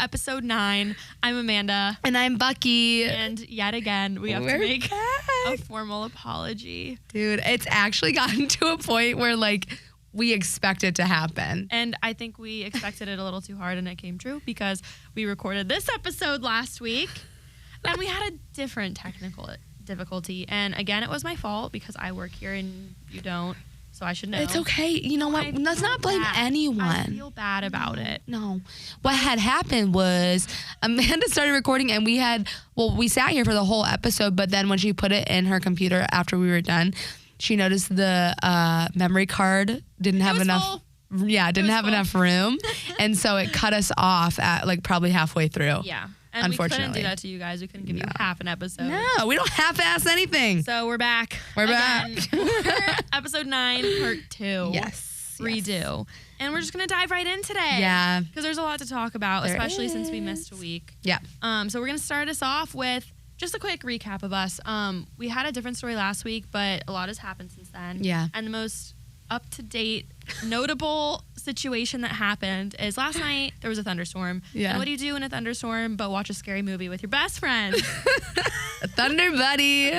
episode 9. I'm Amanda. And I'm Bucky. And yet again, we have to make a formal apology. Dude, it's actually gotten to a point where, like, we expect it to happen. And I think we expected it a little too hard, and it came true because we recorded this episode last week, and we had a different technical difficulty. And again, it was my fault because I work here and you don't. So I should know. It's okay. You know what? Let's not blame anyone. I feel bad about it. No. What had happened was Amanda started recording and we sat here for the whole episode, but then when she put it in her computer after we were done, she noticed the memory card didn't have enough. Full. Yeah, didn't have enough room. And so it cut us off at like probably halfway through. Yeah. And we couldn't do that to you guys. We couldn't give you half an episode. No, we don't half-ass anything. So we're back. We're back. Episode 9, part 2. Yes. Redo. Yes. And we're just going to dive right in today. Yeah. Because there's a lot to talk about, especially since we missed a week. Yeah. So we're going to start us off with just a quick recap of us. We had a different story last week, but a lot has happened since then. Yeah. And the most up-to-date, notable situation that happened is last night there was a thunderstorm. Yeah. And what do you do in a thunderstorm but watch a scary movie with your best friend? Thunder Buddy.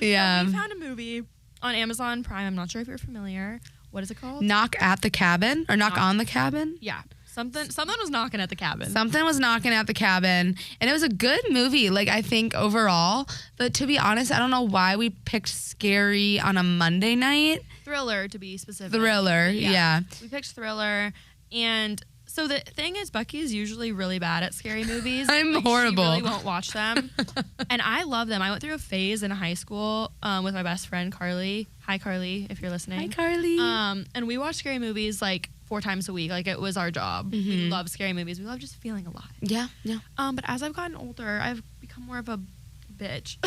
Yeah. So we found a movie on Amazon Prime. I'm not sure if you're familiar. What is it called? Knock at the Cabin or Knock on the Cabin? Yeah. Something was knocking at the cabin. Something was knocking at the cabin. And it was a good movie, like, I think, overall. But to be honest, I don't know why we picked scary on a Monday night. Thriller, to be specific. Thriller, yeah. We picked Thriller. And so the thing is, Bucky is usually really bad at scary movies. I'm horrible. She really won't watch them. And I love them. I went through a phase in high school with my best friend, Carly. Hi, Carly, if you're listening. Hi, Carly. And we watched scary movies, like, 4 times a week. Like, it was our job. Mm-hmm. We love scary movies. We love just feeling alive. Yeah, yeah. But as I've gotten older, I've become more of a bitch.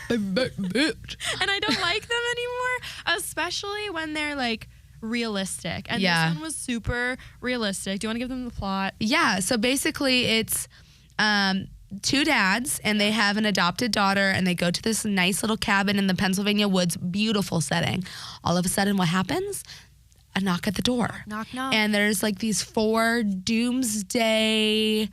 Bitch. And I don't like them anymore, especially when they're, like, realistic. And Yeah. this one was super realistic. Do you want to give them the plot? Yeah, so basically it's 2 dads, and they have an adopted daughter, and they go to this nice little cabin in the Pennsylvania woods. Beautiful setting. All of a sudden, what happens? A knock at the door. Knock, knock. And there's like these 4 doomsday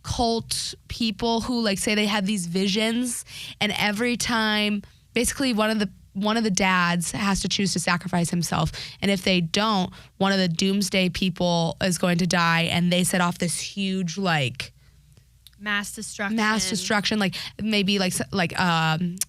cult people who like say they have these visions, and every time basically one of the dads has to choose to sacrifice himself, and if they don't, one of the doomsday people is going to die, and they set off this huge like mass destruction, like maybe like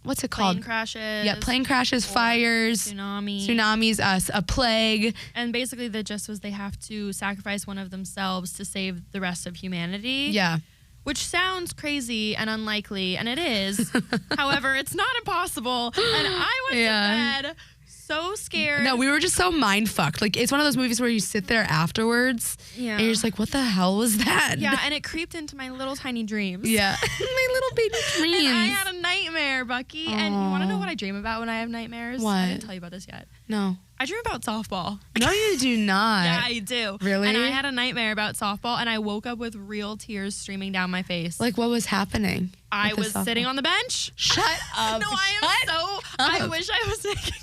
what's it called? Plane crashes. Yeah, plane crashes, fires, tsunamis, a plague. And basically the gist was they have to sacrifice one of themselves to save the rest of humanity. Yeah. Which sounds crazy and unlikely, and it is. However, it's not impossible. And I went to bed so scared. No, we were just so mind fucked. Like, it's one of those movies where you sit there afterwards and you're just like, what the hell was that? Yeah, and it creeped into my little tiny dreams. Yeah. My little baby dreams. And I had a nightmare, Bucky. Aww. And you want to know what I dream about when I have nightmares? What? I didn't tell you about this yet. No. I dream about softball. No, you do not. Yeah, I do. Really? And I had a nightmare about softball, and I woke up with real tears streaming down my face. Like, what was happening? I was sitting on the bench. Shut up. No, I wish I was making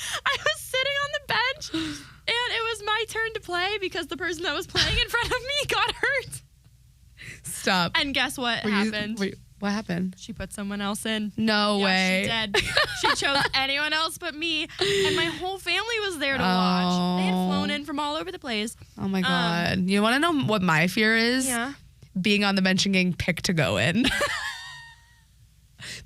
I was sitting on the bench, and it was my turn to play because the person that was playing in front of me got hurt. Stop. And guess what happened? Wait, what happened? She put someone else in. No way. She did. She chose anyone else but me, and my whole family was there to watch. They had flown in from all over the place. Oh my God. You want to know what my fear is? Yeah. Being on the bench and getting picked to go in.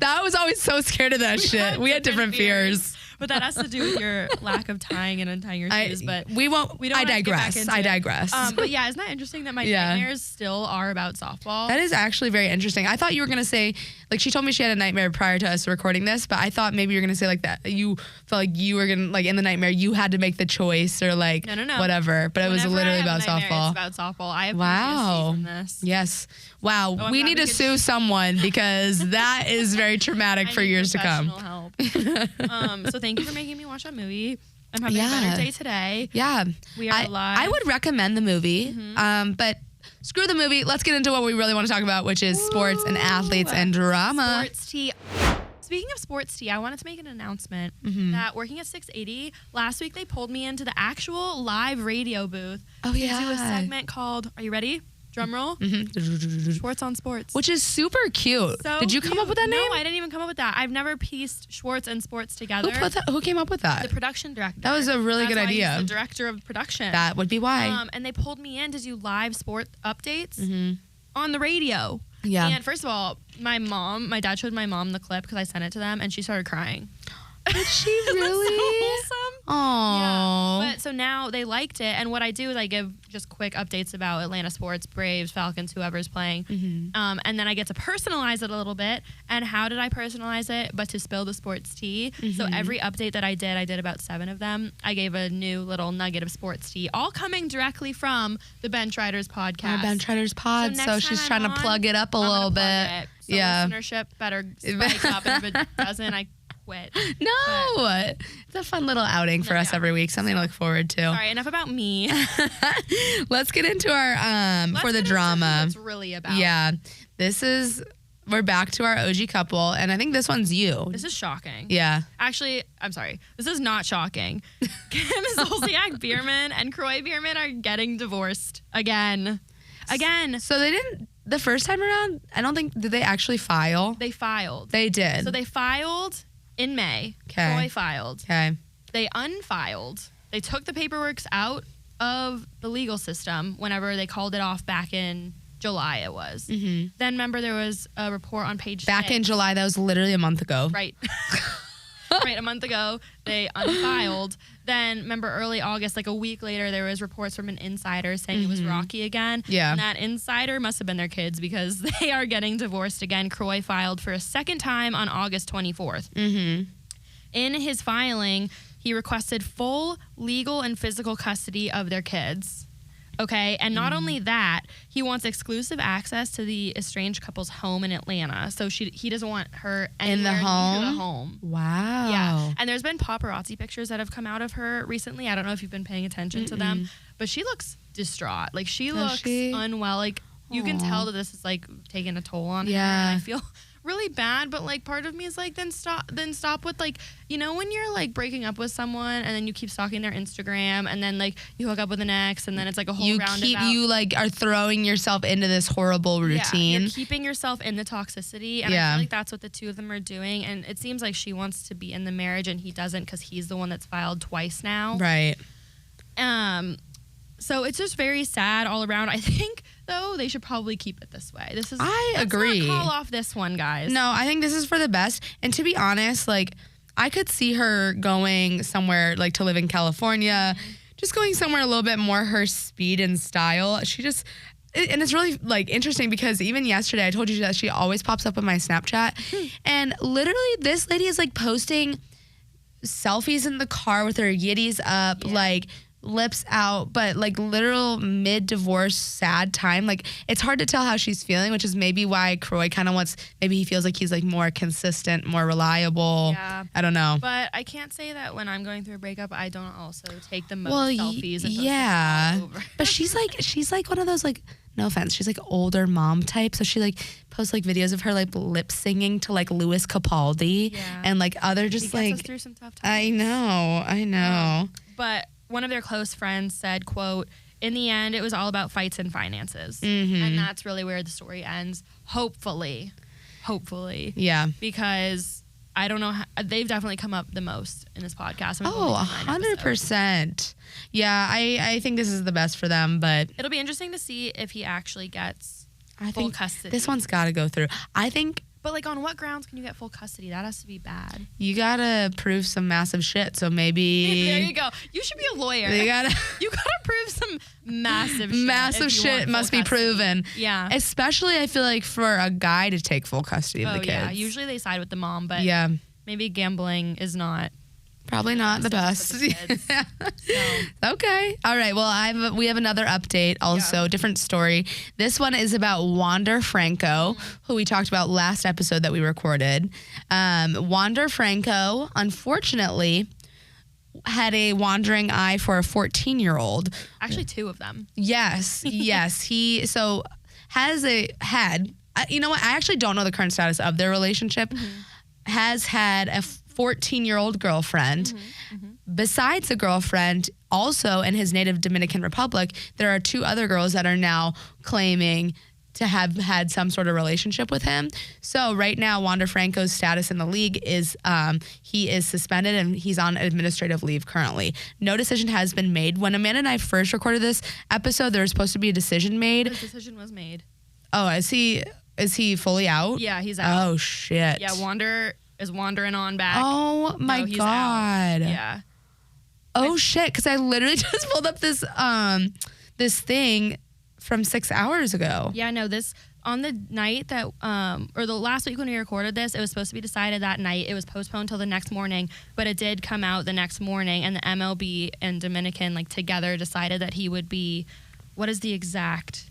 I was always so scared of that shit. We had different fears. But that has to do with your lack of tying and untying your shoes. But we won't. We don't I digress. But yeah, isn't that interesting that my nightmares still are about softball? That is actually very interesting. I thought you were gonna say, like, she told me she had a nightmare prior to us recording this, but I thought maybe you were gonna say like that. You felt like you were gonna, like, in the nightmare you had to make the choice or like no. whatever. But it was literally about softball. It's about softball. I have wow. PTSD from this. Yes. Wow. Oh, we need to sue someone because that is very traumatic for years to come. Help. So thank you for making me watch that movie. I'm having a better day today. Yeah. We are live. I would recommend the movie, but screw the movie. Let's get into what we really want to talk about, which is sports and athletes and drama. Sports tea. Speaking of sports tea, I wanted to make an announcement that working at 680, last week they pulled me into the actual live radio booth to do a segment called, are you ready? Drum roll. Schwartz on Sports. Which is super cute. So Did you come up with that name? No, I didn't even come up with that. I've never pieced Schwartz and Sports together. Who came up with that? The production director. That was a really good idea. He's the director of production. That would be why. And they pulled me in to do live sport updates on the radio. Yeah. And first of all, my dad showed my mom the clip because I sent it to them, and she started crying. Did she It was really? so wholesome. Aww. Yeah. But so now they liked it, and what I do is I give just quick updates about Atlanta sports, Braves, Falcons, whoever's playing, and then I get to personalize it a little bit. And how did I personalize it? But to spill the sports tea. So every update that I did about 7 of them. I gave a new little nugget of sports tea, all coming directly from the Bench Riders podcast. Our Bench Riders pod. So So next she's time trying I'm to on, plug it up a I'm little gonna bit. plug it. So Yeah. listenership better spike up, and if it doesn't, I quit. No, it's a fun little outing for us every week. Something to look forward to. Sorry, enough about me. Let's get into our for the drama. It's really about. Yeah, we're back to our OG couple, and I think this one's you. This is shocking. Yeah. Actually, I'm sorry. This is not shocking. Kim Zolciak, Biermann, and Kroy Biermann are getting divorced again. So they didn't the first time around. I don't think did they actually file. They filed. They did. So they filed in May. Okay. Kroy filed. Okay. They unfiled. They took the paperwork out of the legal system whenever they called it off back in July. It was. Then remember there was a report on page Back 6. in July, that was literally a month ago. Right. Right, a month ago, they unfiled. Then, remember, early August, like a week later, there was reports from an insider saying it was rocky again. Yeah. And that insider must have been their kids because they are getting divorced again. Kroy filed for a second time on August 24th. In his filing, he requested full legal and physical custody of their kids. Okay, and not only that, he wants exclusive access to the estranged couple's home in Atlanta. So he doesn't want her In the anywhere home? near the home. Wow. Yeah, and there's been paparazzi pictures that have come out of her recently. I don't know if you've been paying attention to them, but she looks distraught. Like she looks unwell. Like you can tell that this is like taking a toll on her. Yeah. And I feel really bad, but like part of me is like, then stop with like, you know, when you're like breaking up with someone and then you keep stalking their Instagram and then like you hook up with an ex and then it's like a whole roundabout. You like are throwing yourself into this horrible routine. Yeah, you're keeping yourself in the toxicity, and I feel like that's what the two of them are doing. And it seems like she wants to be in the marriage and he doesn't because he's the one that's filed twice now. Right. So it's just very sad all around. I think though they should probably keep it this way. I agree. Let's not call off this one, guys. No, I think this is for the best. And to be honest, like I could see her going somewhere like to live in California, just going somewhere a little bit more her speed and style. And it's really like interesting because even yesterday I told you that she always pops up on my Snapchat. And literally this lady is like posting selfies in the car with her yitties up, like lips out, but like literal mid-divorce sad time. Like it's hard to tell how she's feeling, which is maybe why Kroy kind of maybe he feels like he's like more consistent, more reliable. Yeah. I don't know. But I can't say that when I'm going through a breakup, I don't also take the most Well, selfies and post yeah. them all over. But she's like one of those like, no offense, she's like older mom type. So she like posts like videos of her like lip singing to like Louis Capaldi and like other just he like. gets us through some tough times. I know. But one of their close friends said, quote, "In the end, it was all about fights and finances." And that's really where the story ends. Hopefully. Yeah. Because I don't know. They've definitely come up the most in this podcast. Oh, 100%. Yeah, I think this is the best for them, but it'll be interesting to see if he actually gets full think custody. This one's got to go through. I think. But like, on what grounds can you get full custody? That has to be bad. You gotta prove some massive shit. So maybe. There you go. You should be a lawyer. You gotta prove some massive shit. Massive shit must be proven. Yeah. Especially, I feel like for a guy to take full custody of the kids. Yeah. Usually they side with the mom, but maybe gambling is not. Probably not the best. Okay. All right. Well, we have another update also, different story. This one is about Wander Franco, who we talked about last episode that we recorded. Wander Franco, unfortunately, had a wandering eye for a 14-year-old. Actually, 2 of them. Yes. He had, you know what? I actually don't know the current status of their relationship. Has had a 14-year-old girlfriend. besides the girlfriend, also in his native Dominican Republic, there are 2 other girls that are now claiming to have had some sort of relationship with him. So right now, Wander Franco's status in the league is he is suspended and he's on administrative leave currently. No decision has been made. When Amanda and I first recorded this episode, there was supposed to be a decision made. The decision was made. Oh, is he fully out? Yeah, he's out. Oh, shit. Yeah, Wander is wandering on back. Oh, my he's God. out. Yeah. Oh, shit, because I literally just pulled up this thing from 6 hours ago. Yeah, no, this on the night that or the last week when we recorded this, it was supposed to be decided that night. It was postponed till the next morning, but it did come out the next morning, and the MLB and Dominican together decided that he would be, what is the exact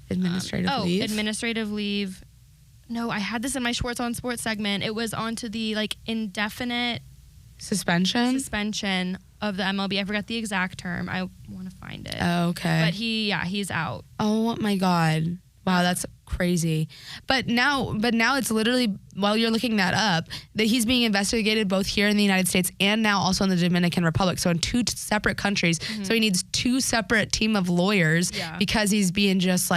Administrative leave? Administrative leave. No, I had this in my Schwartz on Sports segment. It was onto the indefinite suspension of the MLB. I forgot the exact term. I want to find it. Oh, okay. But he's out. Oh my God. Wow, that's crazy. But now it's literally, while you're looking that up, that he's being investigated both here in the United States and now also in the Dominican Republic. So in 2 separate countries. Mm-hmm. So he needs 2 separate team of lawyers because he's being just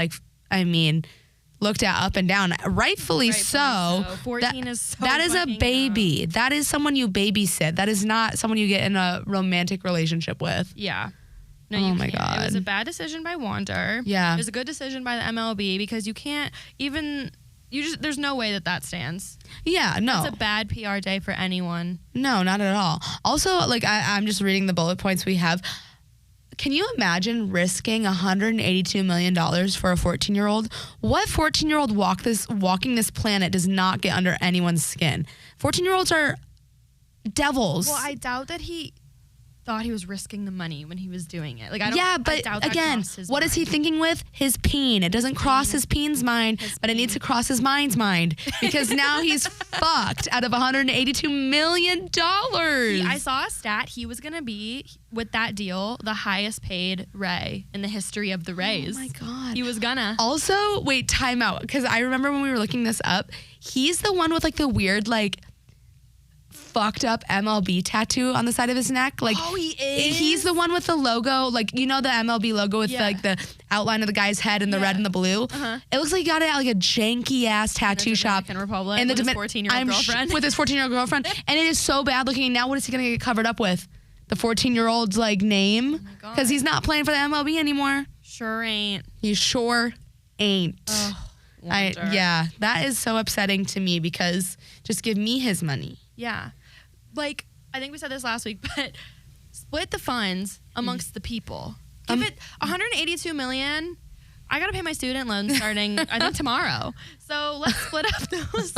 looked at up and down. Rightfully so. 14 is so that is a baby. Young. That is someone you babysit. That is not someone you get in a romantic relationship with. Yeah. No, oh you my can't. God. It was a bad decision by Wander. Yeah. It was a good decision by the MLB because you can't even, there's no way that stands. Yeah, no. It's a bad PR day for anyone. No, not at all. Also, I'm just reading the bullet points we have. Can you imagine risking $182 million for a 14-year-old? What 14-year-old walking this planet does not get under anyone's skin? 14-year-olds are devils. Well, I doubt that he thought he was risking the money when he was doing it. But again, what is he thinking with? His peen. It doesn't cross his peen's mind, but it needs to cross his mind's mind because now he's fucked out of $182 million. I saw a stat. He was going to be, with that deal, the highest paid Ray in the history of the Rays. Oh my God. He was gonna. Also, wait, time out. Because I remember when we were looking this up, he's the one with the weird, fucked up MLB tattoo on the side of his neck. Oh, he is? He's the one with the logo, the MLB logo with the outline of the guy's head and the red and the blue. Uh-huh. It looks like he got it at a janky ass tattoo shop in Republic with his 14-year-old girlfriend. With his 14-year-old girlfriend. And it is so bad looking. Now what is he going to get covered up with? The 14-year-old's name? Because he's not playing for the MLB anymore. Sure ain't. He sure ain't. Oh, that is so upsetting to me because just give me his money. Yeah. I think we said this last week, but split the funds amongst the people. Give it $182 million. I got to pay my student loan starting, I think, tomorrow. So let's split up those.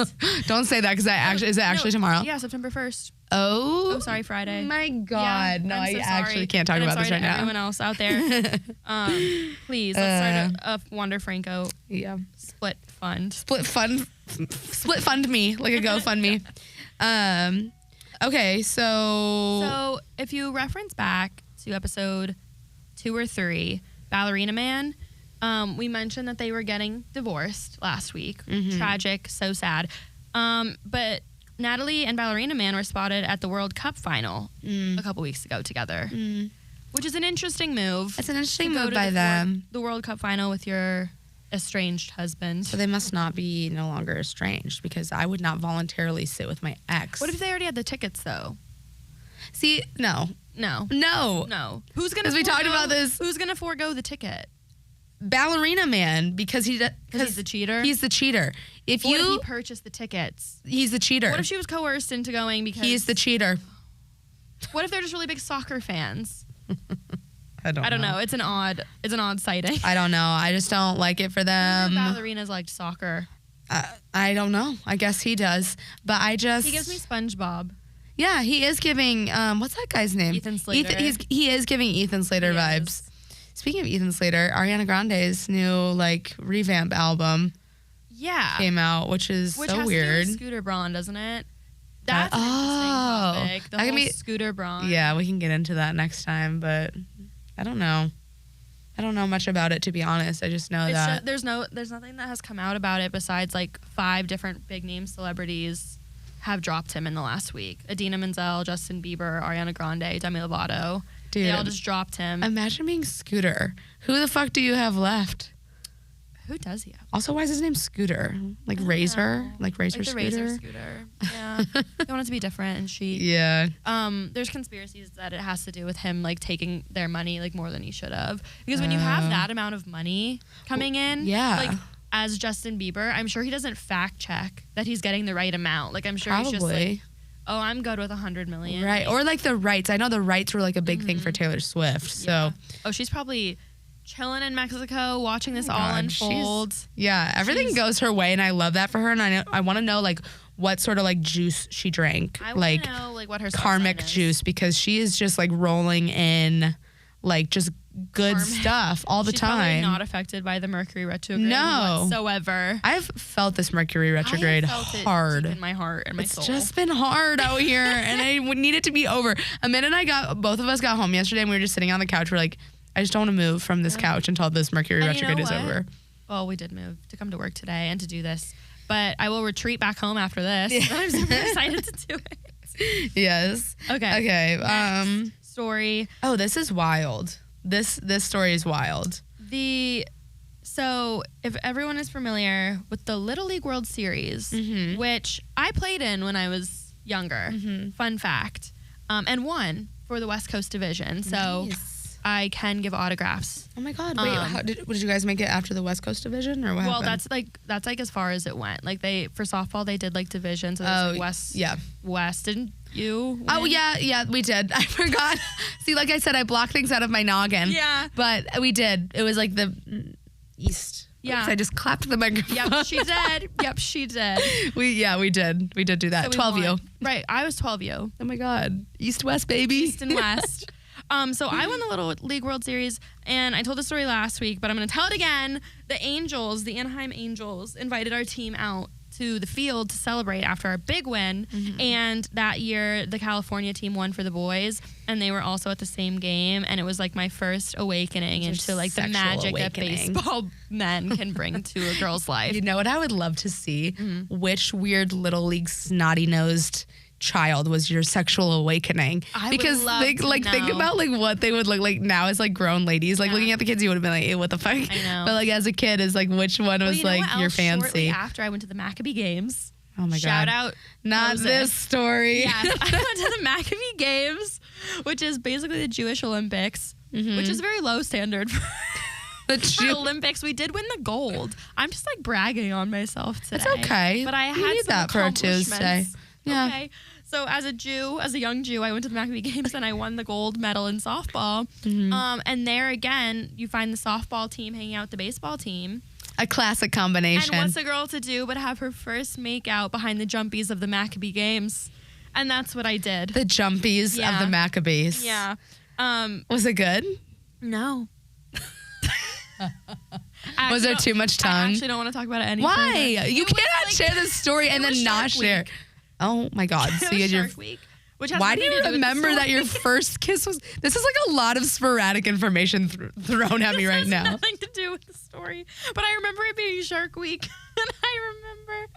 Don't say that because is it actually tomorrow? Yeah, September 1st. Oh, sorry, Friday. My God. Yeah, no, I actually can't talk about this right now. Everyone else out there. Please, let's start a Wander Franco split fund. Split fund me, like a GoFundMe. Okay, so if you reference back to episode 2 or 3, Ballerina Man, we mentioned that they were getting divorced last week. Mm-hmm. Tragic, so sad. But Natalie and Ballerina Man were spotted at the World Cup final a couple weeks ago together, which is an interesting move. It's an interesting move by them. The World Cup final with your estranged husband. So they must not be no longer estranged because I would not voluntarily sit with my ex. What if they already had the tickets though? See, no. Who's gonna? Because we talked about this. Who's gonna forego the ticket? Ballerina Man, because he's the cheater. He's the cheater. If he purchased the tickets, he's the cheater. What if she was coerced into going because he's the cheater? What if they're just really big soccer fans? I don't know. It's an odd sighting. I don't know. I just don't like it for them. Ballerinas liked soccer. I don't know. I guess he does. But he gives me SpongeBob. Yeah, he is giving, what's that guy's name? Ethan Slater. He is giving Ethan Slater vibes. Speaking of Ethan Slater, Ariana Grande's new revamp album came out, which is so has weird. To do with Scooter Braun, doesn't it? That's an interesting topic. The whole Scooter Braun. Yeah, we can get into that next time, but I don't know. I don't know much about it, to be honest. I just know that there's nothing that has come out about it besides 5 different big name celebrities have dropped him in the last week. Idina Menzel, Justin Bieber, Ariana Grande, Demi Lovato. Dude, they all just dropped him. Imagine being Scooter. Who the fuck do you have left? Who does he have? Also, why is his name Scooter? Like Razor? Like Razor like the Scooter? Razor Scooter. Yeah. They want it to be different and chic. Yeah. There's conspiracies that it has to do with him like taking their money like more than he should have. Because when you have that amount of money coming in, like as Justin Bieber, I'm sure he doesn't fact check that he's getting the right amount. Like I'm sure he's just like, oh, I'm good with 100 million. Right. Or like the rights. I know the rights were like a big thing for Taylor Swift. So oh, she's probably chilling in Mexico, watching this all unfold. Everything goes her way, and I love that for her. And I want to know like what sort of like juice she drank, I like know like what her karmic juice, because she is just like rolling in like just good stuff all the She's time. Probably not affected by the Mercury retrograde whatsoever. I've felt this Mercury retrograde hard it deep in my heart and my soul. It's just been hard out here, and I need it to be over. Amanda and both of us got home yesterday, and we were just sitting on the couch. We're like, I just don't want to move from this couch until this Mercury retrograde is over. Well, we did move to come to work today and to do this, but I will retreat back home after this. I'm super excited to do it. Yes. Okay. Next story. Oh, this is wild. This story is wild. So if everyone is familiar with the Little League World Series, which I played in when I was younger, fun fact, and won for the West Coast Division. So I can give autographs. Oh my God! Wait, how did you guys make it after the West Coast Division, or what happened? Well, that's like as far as it went. Like for softball they did like divisions. So like West. Didn't you win? Oh yeah, we did. I forgot. See, like I said, I blocked things out of my noggin. Yeah, but we did. It was like the East. Yeah, Oops, I just clapped the microphone. Yep, she did. Yep, she did. We did. We did do that. So 12U. Right, I was 12U. Oh my God, East West baby. East and West. So I won the Little League World Series, and I told the story last week, but I'm going to tell it again. The Anaheim Angels, invited our team out to the field to celebrate after our big win. And that year, the California team won for the boys, and they were also at the same game. And it was like my first awakening into like the magic that baseball men can bring to a girl's life. You know what I would love to see? Which weird Little League snotty-nosed child was your sexual awakening? Because think about like what they would look like now as like grown ladies. Like looking at the kids, you would have been like, "Ew, what the fuck?" I know. But like as a kid, is like which one was like your fancy? Shortly after I went to the Maccabee Games. Oh my God! Shout out, not Moses. This story. Yeah, I went to the Maccabee Games, which is basically the Jewish Olympics, which is a very low standard for Olympics. We did win the gold. I'm just like bragging on myself today. It's okay. But I had need some that for a Tuesday. Yeah. Okay. So as a young Jew, I went to the Maccabee Games and I won the gold medal in softball. And there again, you find the softball team hanging out with the baseball team. A classic combination. And what's a girl to do but have her first make out behind the jumpies of the Maccabee Games? And that's what I did. The jumpies of the Maccabees. Yeah. Was it good? No. Was there too much tongue? I actually don't want to talk about it anymore. Why? You cannot share this story and then not share. Oh my God! So you had Shark Week, why do you remember that your first kiss was? This is like a lot of sporadic information thrown at me right now. Nothing to do with the story, but I remember it being Shark Week, and I remember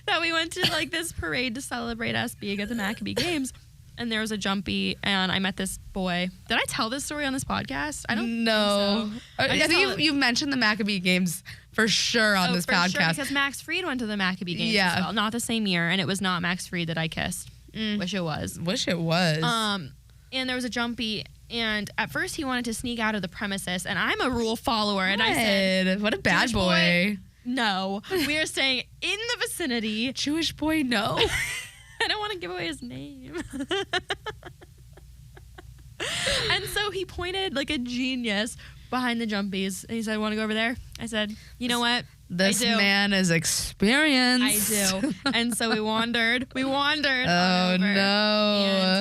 that we went to like this parade to celebrate us being at the Maccabee Games, and there was a jumpy, and I met this boy. Did I tell this story on this podcast? I don't know. I think you've mentioned the Maccabee Games for sure on this podcast. Sure, because Max Fried went to the Maccabee Games as well. Not the same year, and it was not Max Fried that I kissed. Wish it was. And there was a jumpy, and at first he wanted to sneak out of the premises, and I'm a rule follower, and I said, "What a bad boy." No, we are staying in the vicinity. Jewish boy, no. I don't want to give away his name. And so he pointed like a genius behind the jumpies, and he said, "Want to go over there?" I said, "You know what? This man is experienced." I do. And so we wandered. Oh no.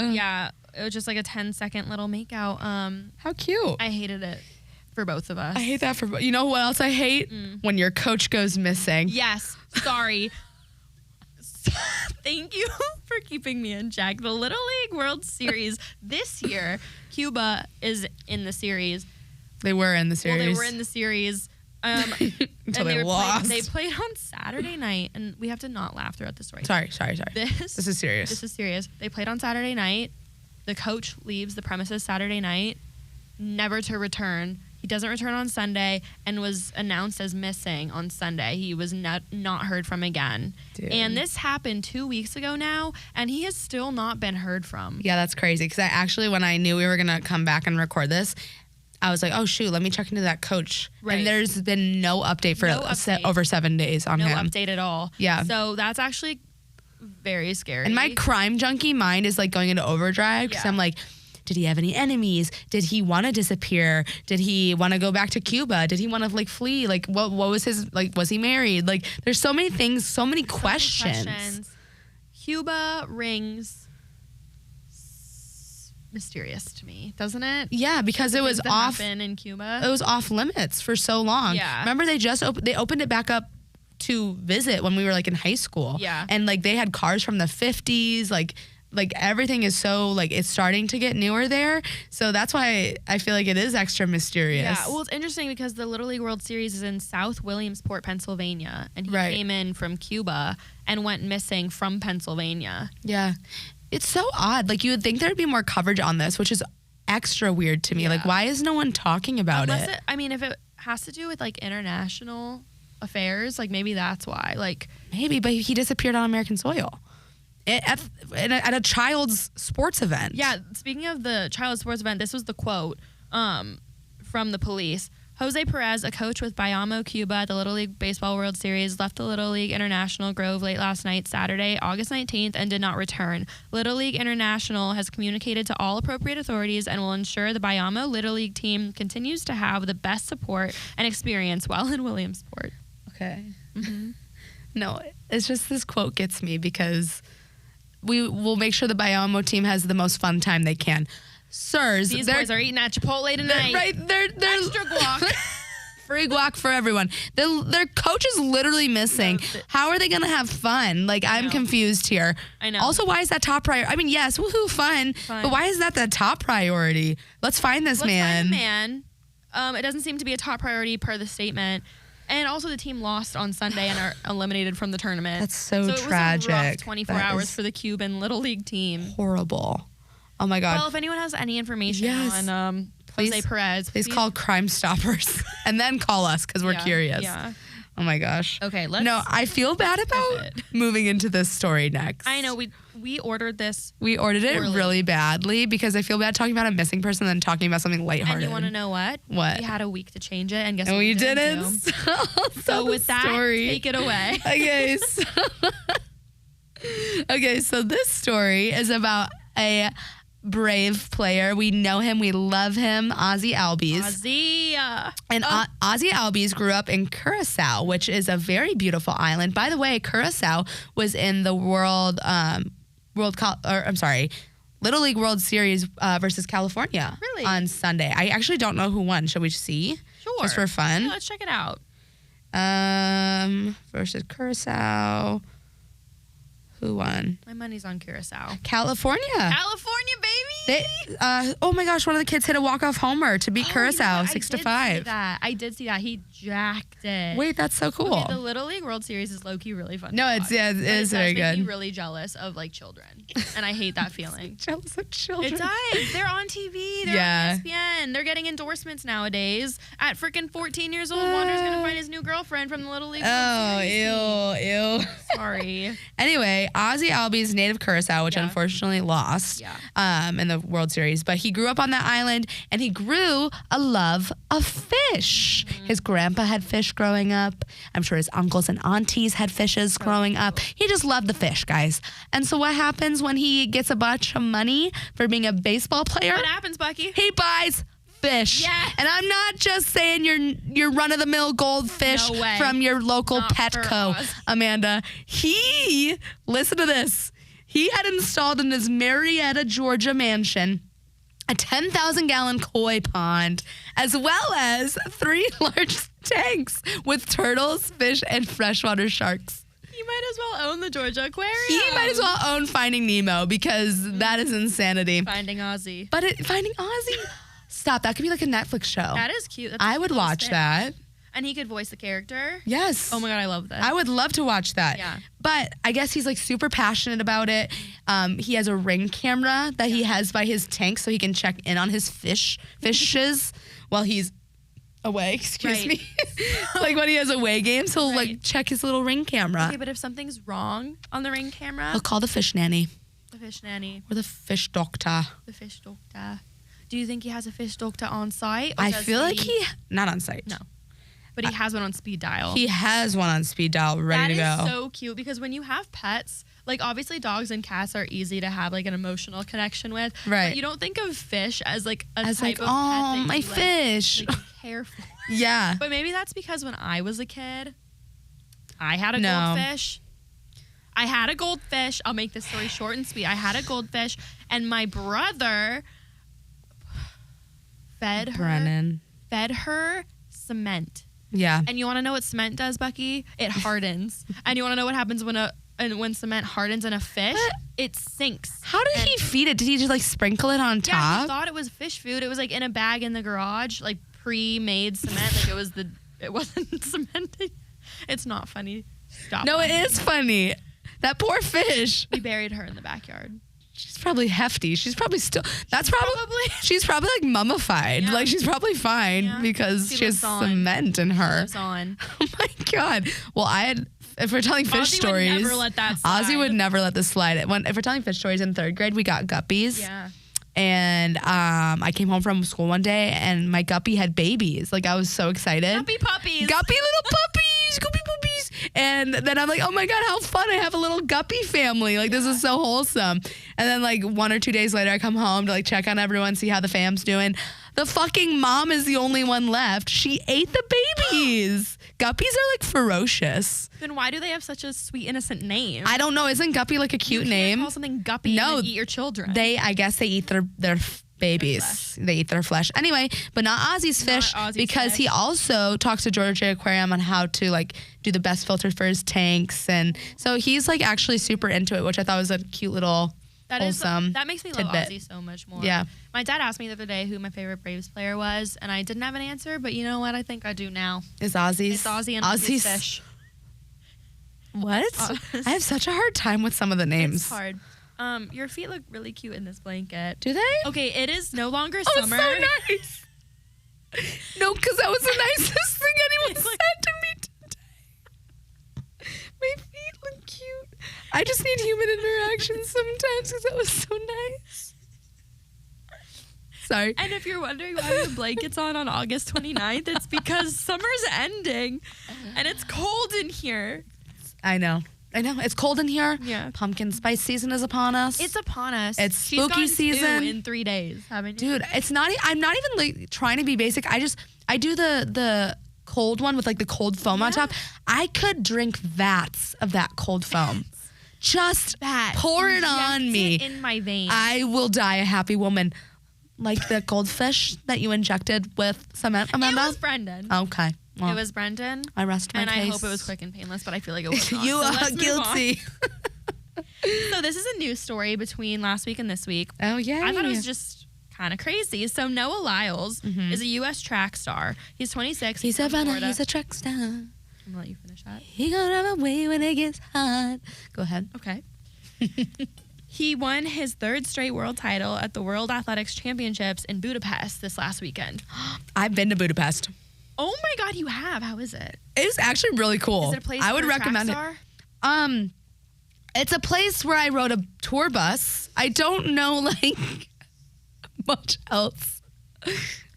And it was just like a 10-second little makeout. How cute. I hated it for both of us. I hate that you know what else I hate? When your coach goes missing. Yes. Sorry. Thank you for keeping me in check. The Little League World Series this year, Cuba is in the series. They were in the series. Well, they were in the series Until and they lost. They played on Saturday night, and we have to not laugh throughout the story. Sorry. This is serious. This is serious. They played on Saturday night. The coach leaves the premises Saturday night, never to return. He doesn't return on Sunday and was announced as missing on Sunday. He was not heard from again. Dude. And this happened 2 weeks ago now, and he has still not been heard from. Yeah, that's crazy. Because I actually, when I knew we were going to come back and record this, I was like, oh, shoot, let me check into that coach. Right. And there's been no update for over 7 days on him. No update at all. Yeah. So that's actually very scary. And my crime junkie mind is like going into overdrive because I'm like, did he have any enemies? Did he want to disappear? Did he want to go back to Cuba? Did he want to like flee? Like what was his, like, was he married? Like there's so many things, so many questions. Cuba rings mysterious to me, doesn't it? Yeah, because it was off in Cuba. It was off limits for so long. Yeah. Remember they just opened it back up to visit when we were like in high school. Yeah. And like they had cars from the 50s, like everything is so like it's starting to get newer there. So that's why I feel like it is extra mysterious. Yeah. Well, it's interesting because the Little League World Series is in South Williamsport, Pennsylvania, and he came in from Cuba and went missing from Pennsylvania. Yeah. It's so odd. Like you would think there'd be more coverage on this, which is extra weird to me. Like why is no one talking about it? I mean, if it has to do with like international affairs, like maybe that's why. Like maybe, but he disappeared on American soil. At a child's sports event. Yeah, speaking of the child sports event, this was the quote from the police. Jose Perez, a coach with Biermann, Cuba at the Little League Baseball World Series, left the Little League International Grove late last night, Saturday, August 19th, and did not return. Little League International has communicated to all appropriate authorities and will ensure the Biermann Little League team continues to have the best support and experience while in Williamsport. Okay. Mm-hmm. No, it's just this quote gets me because we will make sure the Biermann team has the most fun time they can. Sirs, these boys are eating at Chipotle tonight. They're extra guac. Free guac for everyone. Their coach is literally missing. How are they going to have fun? Like, I'm confused here. I know. Also, why is that top priority? I mean, yes, woohoo, fun. But why is that the top priority? Let's find this man. Let's find the man. It doesn't seem to be a top priority per the statement. And also the team lost on Sunday and are eliminated from the tournament. That's so So tragic. it was a rough 24 hours for the Cuban Little League team. Horrible. Oh my God. Well, if anyone has any information on Jose Perez, please call Crime Stoppers and then call us because we're curious. Yeah. Oh my gosh. Okay, let's. No, I feel bad about moving into this story next. I know we ordered this. We ordered it really badly because I feel bad talking about a missing person and then talking about something lighthearted. And you want to know what? What? We had a week to change it, and guess what? We didn't. So with that, take it away. Okay. Okay, so this story is about a brave player. We know him. We love him. Ozzie Albies. Ozzie. And Ozzie Albies grew up in Curacao, which is a very beautiful island. By the way, Curacao was in the Little League World Series versus California on Sunday. I actually don't know who won. Shall we see? Sure. Just for fun. Yeah, let's check it out. Versus Curacao. Who won? My money's on Curacao. California. California, baby. Oh my gosh, one of the kids hit a walk-off homer to beat Curacao 6-5. I did see that. He jacked it. Wait, that's so cool. Okay, the Little League World Series is low-key really fun. No, it is very good. It makes me really jealous of like children, and I hate that feeling. Jealous of children. It does. They're on TV. They're on ESPN. They're getting endorsements nowadays. At freaking 14 years old, Wander's gonna find his new girlfriend from the Little League World Series. Ew. Sorry. Anyway, Ozzie Albies, native Curacao, which unfortunately lost in the World Series. But he grew up on that island, and he grew a love of fish. Mm-hmm. His grandpa had fish growing up. I'm sure his uncles and aunties had fishes growing up. He just loved the fish, guys. And so what happens when he gets a bunch of money for being a baseball player? What happens, Bucky? He buys fish. Yes. And I'm not just saying your run-of-the-mill goldfish from your local Petco, Amanda. Listen to this. He had installed in his Marietta, Georgia mansion a 10,000-gallon koi pond, as well as 3 large tanks with turtles, fish, and freshwater sharks. You might as well own the Georgia Aquarium. He might as well own Finding Nemo because that is insanity. Finding Ozzie. But Finding Ozzie, stop. That could be like a Netflix show. That is cute. That's I would watch that. And he could voice the character. Yes. Oh my God, I love this. I would love to watch that. Yeah. But I guess he's like super passionate about it. He has a Ring camera that he has by his tank so he can check in on his fishes while he's away. Excuse me. Like when he has away games, he'll like check his little Ring camera. Okay, but if something's wrong on the Ring camera, He'll call the fish nanny. The fish nanny. Or the fish doctor. The fish doctor. Do you think he has a fish doctor on site? I feel like he not on site. No. But he has one on speed dial. He has one on speed dial ready to go. That is so cute because when you have pets, like obviously dogs and cats are easy to have like an emotional connection with. Right. But you don't think of fish as like a As type like, of oh, pet that my you, fish. Like care for. Yeah. But maybe that's because when I was a kid, I had a No. goldfish. I had a goldfish. I'll make this story short and sweet. I had a goldfish, and my brother fed her cement. Yeah. And you want to know what cement does, Bucky? It hardens. And you want to know what happens when cement hardens in a fish? It sinks. How did he feed it? Did he just like sprinkle it on top? Yeah, he thought it was fish food. It was like in a bag in the garage, like pre-made cement. Like it wasn't cemented. It's not funny. Stop. No, it is funny. That poor fish. We buried her in the backyard. She's probably hefty. She's probably still. She's probably like mummified. Yeah. Like she's probably fine because she has cement in her. Lives on. Oh my God. Well, if we're telling fish Ozzie stories, would never let that slide. Ozzie would never let this slide. If we're telling fish stories in 3rd grade, we got guppies. Yeah. And I came home from school one day and my guppy had babies. Like I was so excited. Guppy puppies. Guppy little puppies. Guppy puppies. And then I'm like, oh my God, how fun. I have a little guppy family. Like this is so wholesome. And then like 1 or 2 days later, I come home to like check on everyone, see how the fam's doing. The fucking mom is the only one left. She ate the babies. Guppies are like ferocious. Then why do they have such a sweet, innocent name? I don't know. Isn't Guppy like a cute you name? Call something Guppy and then eat your children. I guess they eat their babies. They eat their flesh. Anyway, but not Ozzie's fish because he also talks to Georgia Aquarium on how to like do the best filter for his tanks. And so he's like actually super into it, which I thought was a cute little wholesome that makes me love tidbit. Ozzie so much more. Yeah. My dad asked me the other day who my favorite Braves player was, and I didn't have an answer, but you know what? I think I do now. Is Ozzie's? It's Ozzie and Ozzie's fish. What? I have such a hard time with some of the names. It's hard. Your feet look really cute in this blanket. Do they? Okay, it is no longer Oh, summer. so nice. No, because that was the nicest thing anyone said to me today. My feet look cute. I just need human interaction sometimes because that was so nice. Sorry. And if you're wondering why the blanket's on August 29th, it's because summer's ending and it's cold in here. I know. It's cold in here. Yeah. Pumpkin spice season is upon us. It's upon us. It's spooky season. In 3 days, haven't you? Dude, it's not. I'm not even like trying to be basic. I do the cold one with like the cold foam on top. I could drink vats of that cold foam. Just pour it on me. In my veins. I will die a happy woman. Like the goldfish that you injected with cement, Amanda? It was Brendan. Okay. Well, it was Brendan. I rest my case. And I hope it was quick and painless, but I feel like it was not. You are guilty. So this is a news story between last week and this week. Oh, yeah. I thought it was just kind of crazy. So Noah Lyles is a U.S. track star. He's 26. He's a runner. Florida. He's a track star. I'm going to let you finish that. He gonna run away when it gets hot. Go ahead. Okay. He won his 3rd straight world title at the World Athletics Championships in Budapest this last weekend. I've been to Budapest. Oh my God, you have. How is it? It's actually really cool. Is it a place I would for a recommend track it. star? It's a place where I rode a tour bus. I don't know like much else.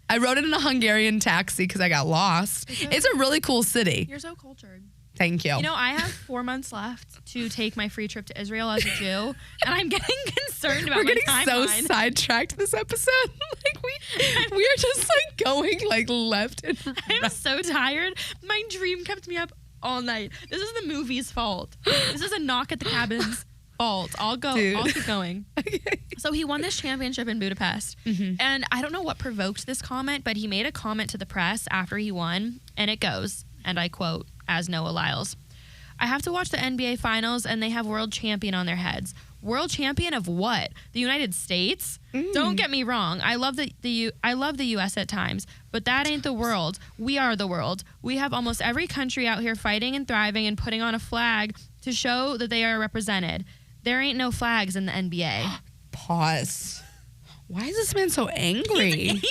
I rode it in a Hungarian taxi because I got lost. It's a really cool city. You're so cultured. Thank you. You know, I have 4 months left to take my free trip to Israel as a Jew, and I'm getting concerned about We're getting my so timeline. sidetracked this episode. Like we are just like going like left and right. I'm so tired. My dream kept me up all night. This is the movie's fault. This is a Knock at the Cabin's fault. I'll go. Dude. I'll keep going. Okay. So he won this championship in Budapest, and I don't know what provoked this comment, but he made a comment to the press after he won, and it goes, and I quote, as Noah Lyles, "I have to watch the NBA Finals, and they have world champion on their heads. World champion of what? The United States? Don't get me wrong. I love I love the US at times, but that ain't the world. We are the world. We have almost every country out here fighting and thriving and putting on a flag to show that they are represented. There ain't no flags in the NBA. Pause. Why is this man so angry? He's angry.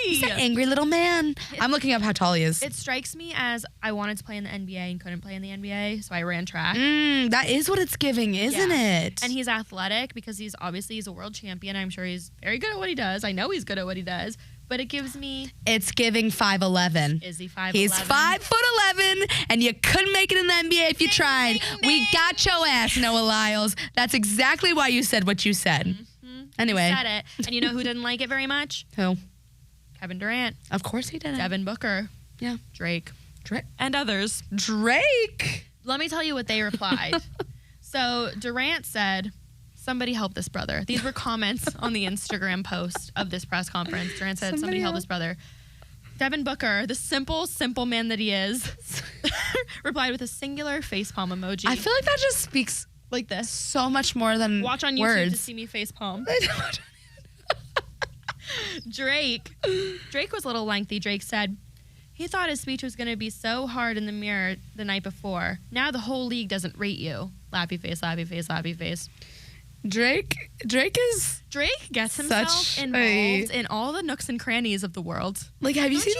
He's an angry little man. I'm looking up how tall he is. It strikes me as I wanted to play in the NBA and couldn't play in the NBA, so I ran track. That is what it's giving, isn't it? And he's athletic because he's a world champion. I'm sure he's very good at what he does. I know he's good at what he does, but it gives me... It's giving 5'11". Is he 5'11"? He's 5'11", and you couldn't make it in the NBA if you tried. We got your ass, Noah Lyles. That's exactly why you said what you said. Anyway. He said it. And you know who didn't like it very much? Who? Kevin Durant. Of course he didn't. Devin Booker. Yeah. Drake. And others. Drake. Let me tell you what they replied. So Durant said, somebody help this brother. These were comments on the Instagram post of this press conference. Durant said, somebody help this brother. Devin Booker, the simple man that he is, replied with a singular facepalm emoji. I feel like that just speaks like this. So much more than Watch on YouTube words. to see me facepalm. Drake was a little lengthy. Drake said, he thought his speech was going to be so hard in the mirror the night before. Now the whole league doesn't rate you. Laughy face, laughy face, laughy face. Drake gets himself involved in all the nooks and crannies of the world. Like, have you seen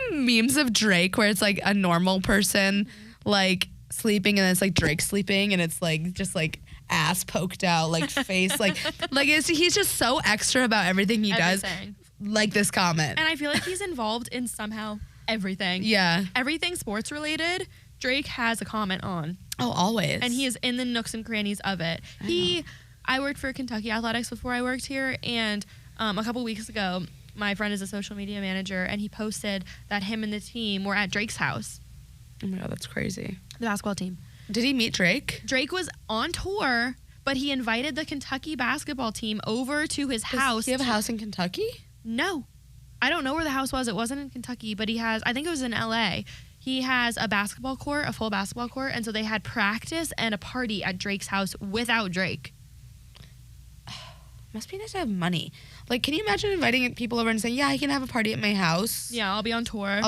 the memes of Drake where it's like a normal person like sleeping and it's like Drake sleeping and it's like just like ass poked out, like face like he's just so extra about everything he does. Like this comment. And I feel like he's involved in somehow everything. Yeah. Everything sports related, Drake has a comment on. Oh, always. And he is in the nooks and crannies of it. I worked for Kentucky Athletics before I worked here, and a couple weeks ago, my friend is a social media manager, and he posted that him and the team were at Drake's house. Oh my God, that's crazy. The basketball team. Did he meet Drake? Drake was on tour, but he invited the Kentucky basketball team over to his house. Does he have a house in Kentucky? No. I don't know where the house was. It wasn't in Kentucky, but I think it was in LA. He has a basketball court, a full basketball court, and so they had practice and a party at Drake's house without Drake. Must be nice to have money. Like, can you imagine inviting people over and saying, yeah, I can have a party at my house? Yeah, I'll be on tour.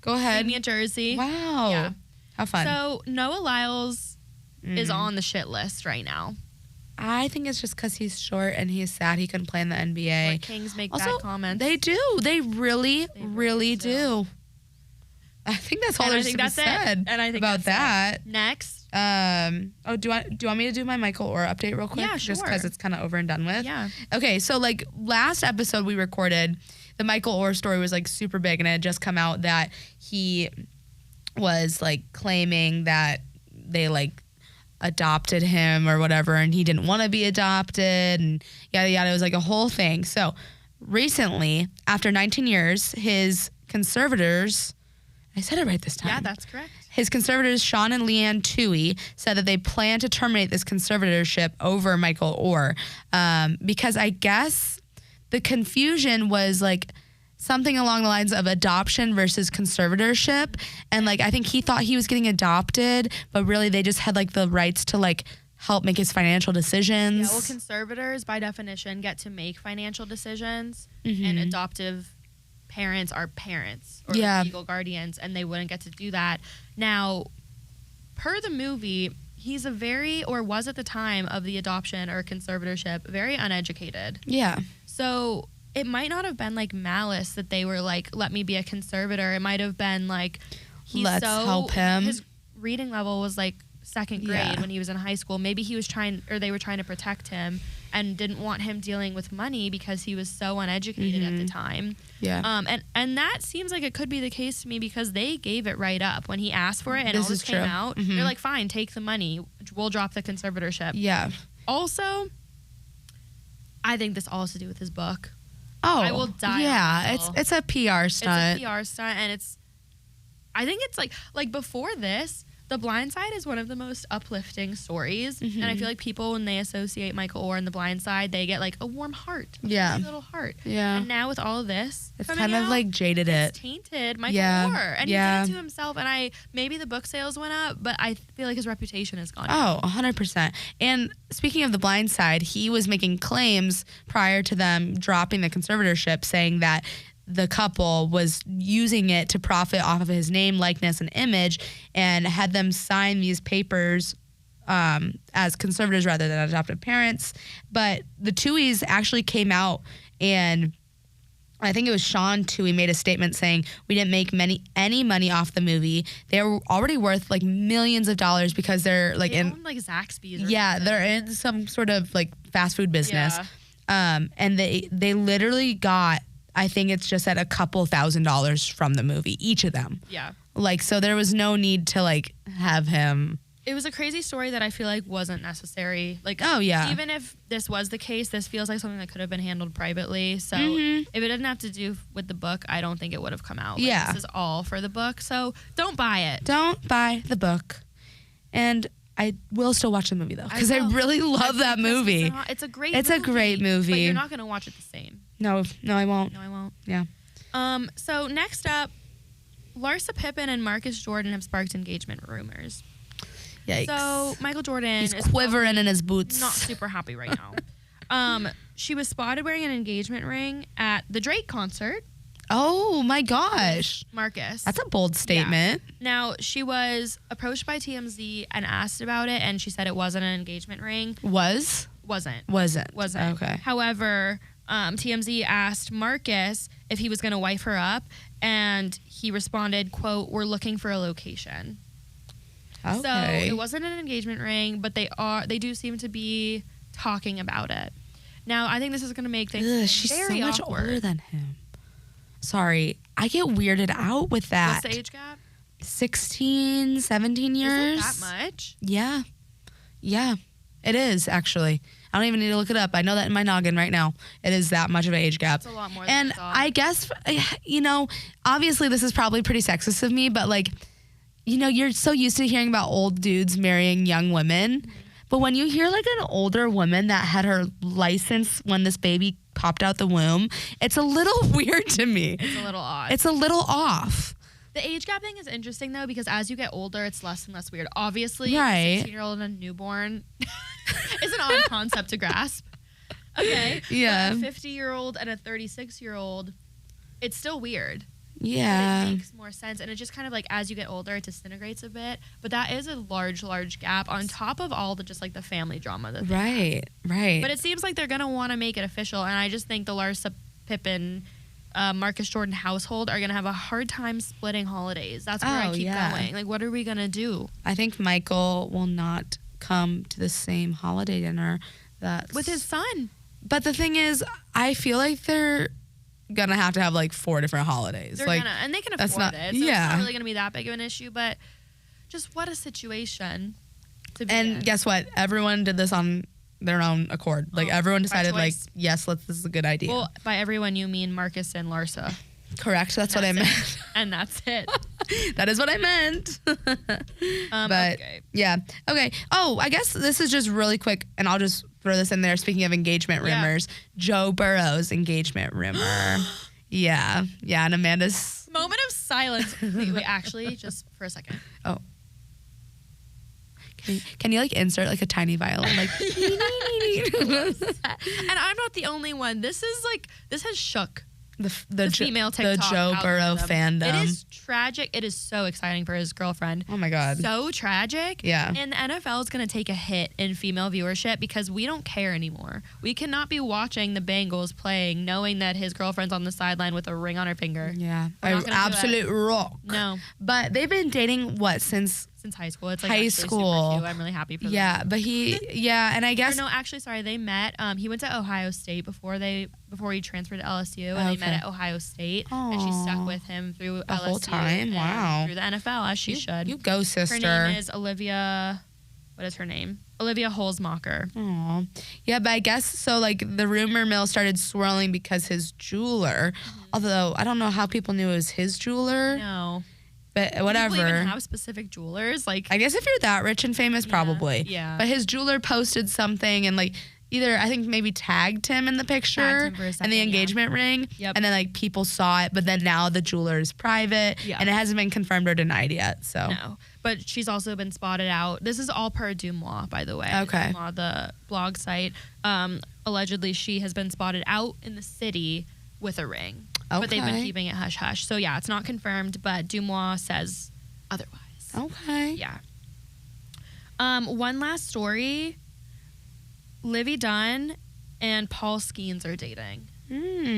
Go ahead. Meet me in Jersey. Wow. Yeah. How fun. So Noah Lyles is on the shit list right now. I think it's just because he's short and he's sad he couldn't play in the NBA. Like Kings make bad comments. They do. They really do. I think that's all there's to be said about that. Next. Do you want me to do my Michael Oher update real quick? Yeah, sure. Just because it's kind of over and done with. Yeah. Okay, so like last episode we recorded, the Michael Oher story was like super big, and it had just come out that he was like claiming that they like adopted him or whatever, and he didn't want to be adopted, and yada yada. It was like a whole thing. So recently, after 19 years, his conservators. I said it right this time. Yeah, that's correct. His conservators, Sean and Leanne Toohey, said that they plan to terminate this conservatorship over Michael Oher because I guess the confusion was like something along the lines of adoption versus conservatorship. And like I think he thought he was getting adopted, but really they just had like the rights to like help make his financial decisions. Yeah, well, conservators by definition get to make financial decisions, and adoptive parents are parents or legal guardians, and they wouldn't get to do that. Now, per the movie, he's was at the time of the adoption or conservatorship, very uneducated. Yeah. So it might not have been like malice that they were like, let me be a conservator. It might have been like, let's help him. His reading level was like second grade when he was in high school. Maybe they were trying to protect him and didn't want him dealing with money because he was so uneducated at the time. Yeah. And that seems like it could be the case to me because they gave it right up when he asked for it and all this came out. They're like, fine, take the money. We'll drop the conservatorship. Yeah. Also, I think this all has to do with his book. Oh, I will die. Yeah, it's a PR stunt. It's a PR stunt, and I think it's like before this, The Blind Side is one of the most uplifting stories, and I feel like people, when they associate Michael Oher and The Blind Side, they get like a warm heart, a little heart. Yeah. And now with all of this, it's kind of like jaded it's tainted Michael Oher, and he did it to himself. And maybe the book sales went up, but I feel like his reputation has gone down. 100%. And speaking of The Blind Side, he was making claims prior to them dropping the conservatorship, saying that the couple was using it to profit off of his name, likeness, and image, and had them sign these papers as conservators rather than adoptive parents. But the Tuohys actually came out, and I think it was Sean Tuohy made a statement saying, we didn't make any money off the movie. They were already worth like millions of dollars because they're like they own like Zaxby's or something. they're in some sort of like fast food business. And they literally got, I think it's just at a couple $1,000s from the movie, each of them. Yeah. Like, so there was no need to like have him. It was a crazy story that I feel like wasn't necessary. Like, even if this was the case, this feels like something that could have been handled privately. So if it didn't have to do with the book, I don't think it would have come out. Like, this is all for the book. So don't buy it. Don't buy the book. And I will still watch the movie though, because I really love that movie. It's a great movie. But you're not going to watch it the same. No, I won't. No, I won't. Yeah. So next up, Larsa Pippen and Marcus Jordan have sparked engagement rumors. Yikes. So Michael Jordan is quivering in his boots. Not super happy right now. She was spotted wearing an engagement ring at the Drake concert. Oh my gosh. Marcus. That's a bold statement. Yeah. Now, she was approached by TMZ and asked about it, and she said it wasn't an engagement ring. Wasn't. Okay. However, TMZ asked Marcus if he was going to wife her up, and he responded, quote, "We're looking for a location." Okay. So it wasn't an engagement ring, but they do seem to be talking about it. Now, I think this is going to make things she's very so much awkward. older than him. Sorry, I get weirded out with that. What's the age gap? 16, 17 years. Is it that much? Yeah. It is, actually. I don't even need to look it up. I know that in my noggin right now. It is that much of an age gap. That's a lot more than I thought. I guess, obviously this is probably pretty sexist of me, but like, you're so used to hearing about old dudes marrying young women. Mm-hmm. But when you hear like an older woman that had her license when this baby popped out the womb, it's a little weird to me. It's a little odd. It's a little off. The age gap thing is interesting though, because as you get older, it's less and less weird. Obviously, right. A 16-year-old and a newborn is an odd concept to grasp. Okay. Yeah. But a 50-year-old and a 36-year-old, it's still weird. Yeah. But it makes more sense. And it just kind of like, as you get older, it disintegrates a bit. But that is a large gap on top of all the just like the family drama. Right. But it seems like they're going to want to make it official. And I just think the Larsa Pippen, Marcus Jordan household are going to have a hard time splitting holidays. That's where I keep going. Like, what are we going to do? I think Michael will not come to the same holiday dinner with his son. But the thing is, I feel like they're gonna have to have like 4 different holidays. And they can afford it. So it's not really gonna be that big of an issue, but just what a situation to be in. Guess what? Everyone did this on their own accord. Like everyone decided like, yes, this is a good idea. Well, by everyone you mean Marcus and Larsa. Correct. That's what I meant. And that's it. That is what I meant. But okay. Yeah. Okay. Oh, I guess this is just really quick, and I'll just throw this in there. Speaking of engagement rumors, Joe Burrow's engagement rumor. Yeah. And Amanda's moment of silence. Wait, actually, just for a second. Oh. Can you like insert like a tiny violin, like? And I'm not the only one. This has shook the female the TikTok Joe Burrow fandom. It is tragic. It is so exciting for his girlfriend. Oh my God. So tragic. Yeah. And the NFL is going to take a hit in female viewership because we don't care anymore. We cannot be watching the Bengals playing knowing that his girlfriend's on the sideline with a ring on her finger. Yeah. Absolute rock. No. But they've been dating since high school. It's like high school. Super cute. I'm really happy for them. Yeah, but and I guess sorry, they met. He went to Ohio State before he transferred to LSU, and they met at Ohio State. Aww. And she stuck with him through the LSU whole time. Wow, through the NFL as she should. You go, sister. Her name is Olivia. What is her name? Olivia Holzmacher. Aww. Yeah, but I guess so. Like the rumor mill started swirling because his jeweler. Although I don't know how people knew it was his jeweler. No. But Do whatever. people even have specific jewelers? Like, I guess if you're that rich and famous, probably. Yeah. But his jeweler posted something and like either I think maybe tagged him in the picture Tagged him for a and second, the yeah. engagement ring. Yep. And then like people saw it, but then now the jeweler is private and it hasn't been confirmed or denied yet. So No. But she's also been spotted out. This is all per Dumois, by the way. Okay. Dumois, the blog site. Allegedly, she has been spotted out in the city with a ring. Okay. But they've been keeping it hush-hush. So, yeah, it's not confirmed, but Dumois says otherwise. Okay. Yeah. One last story. Livvy Dunne and Paul Skenes are dating,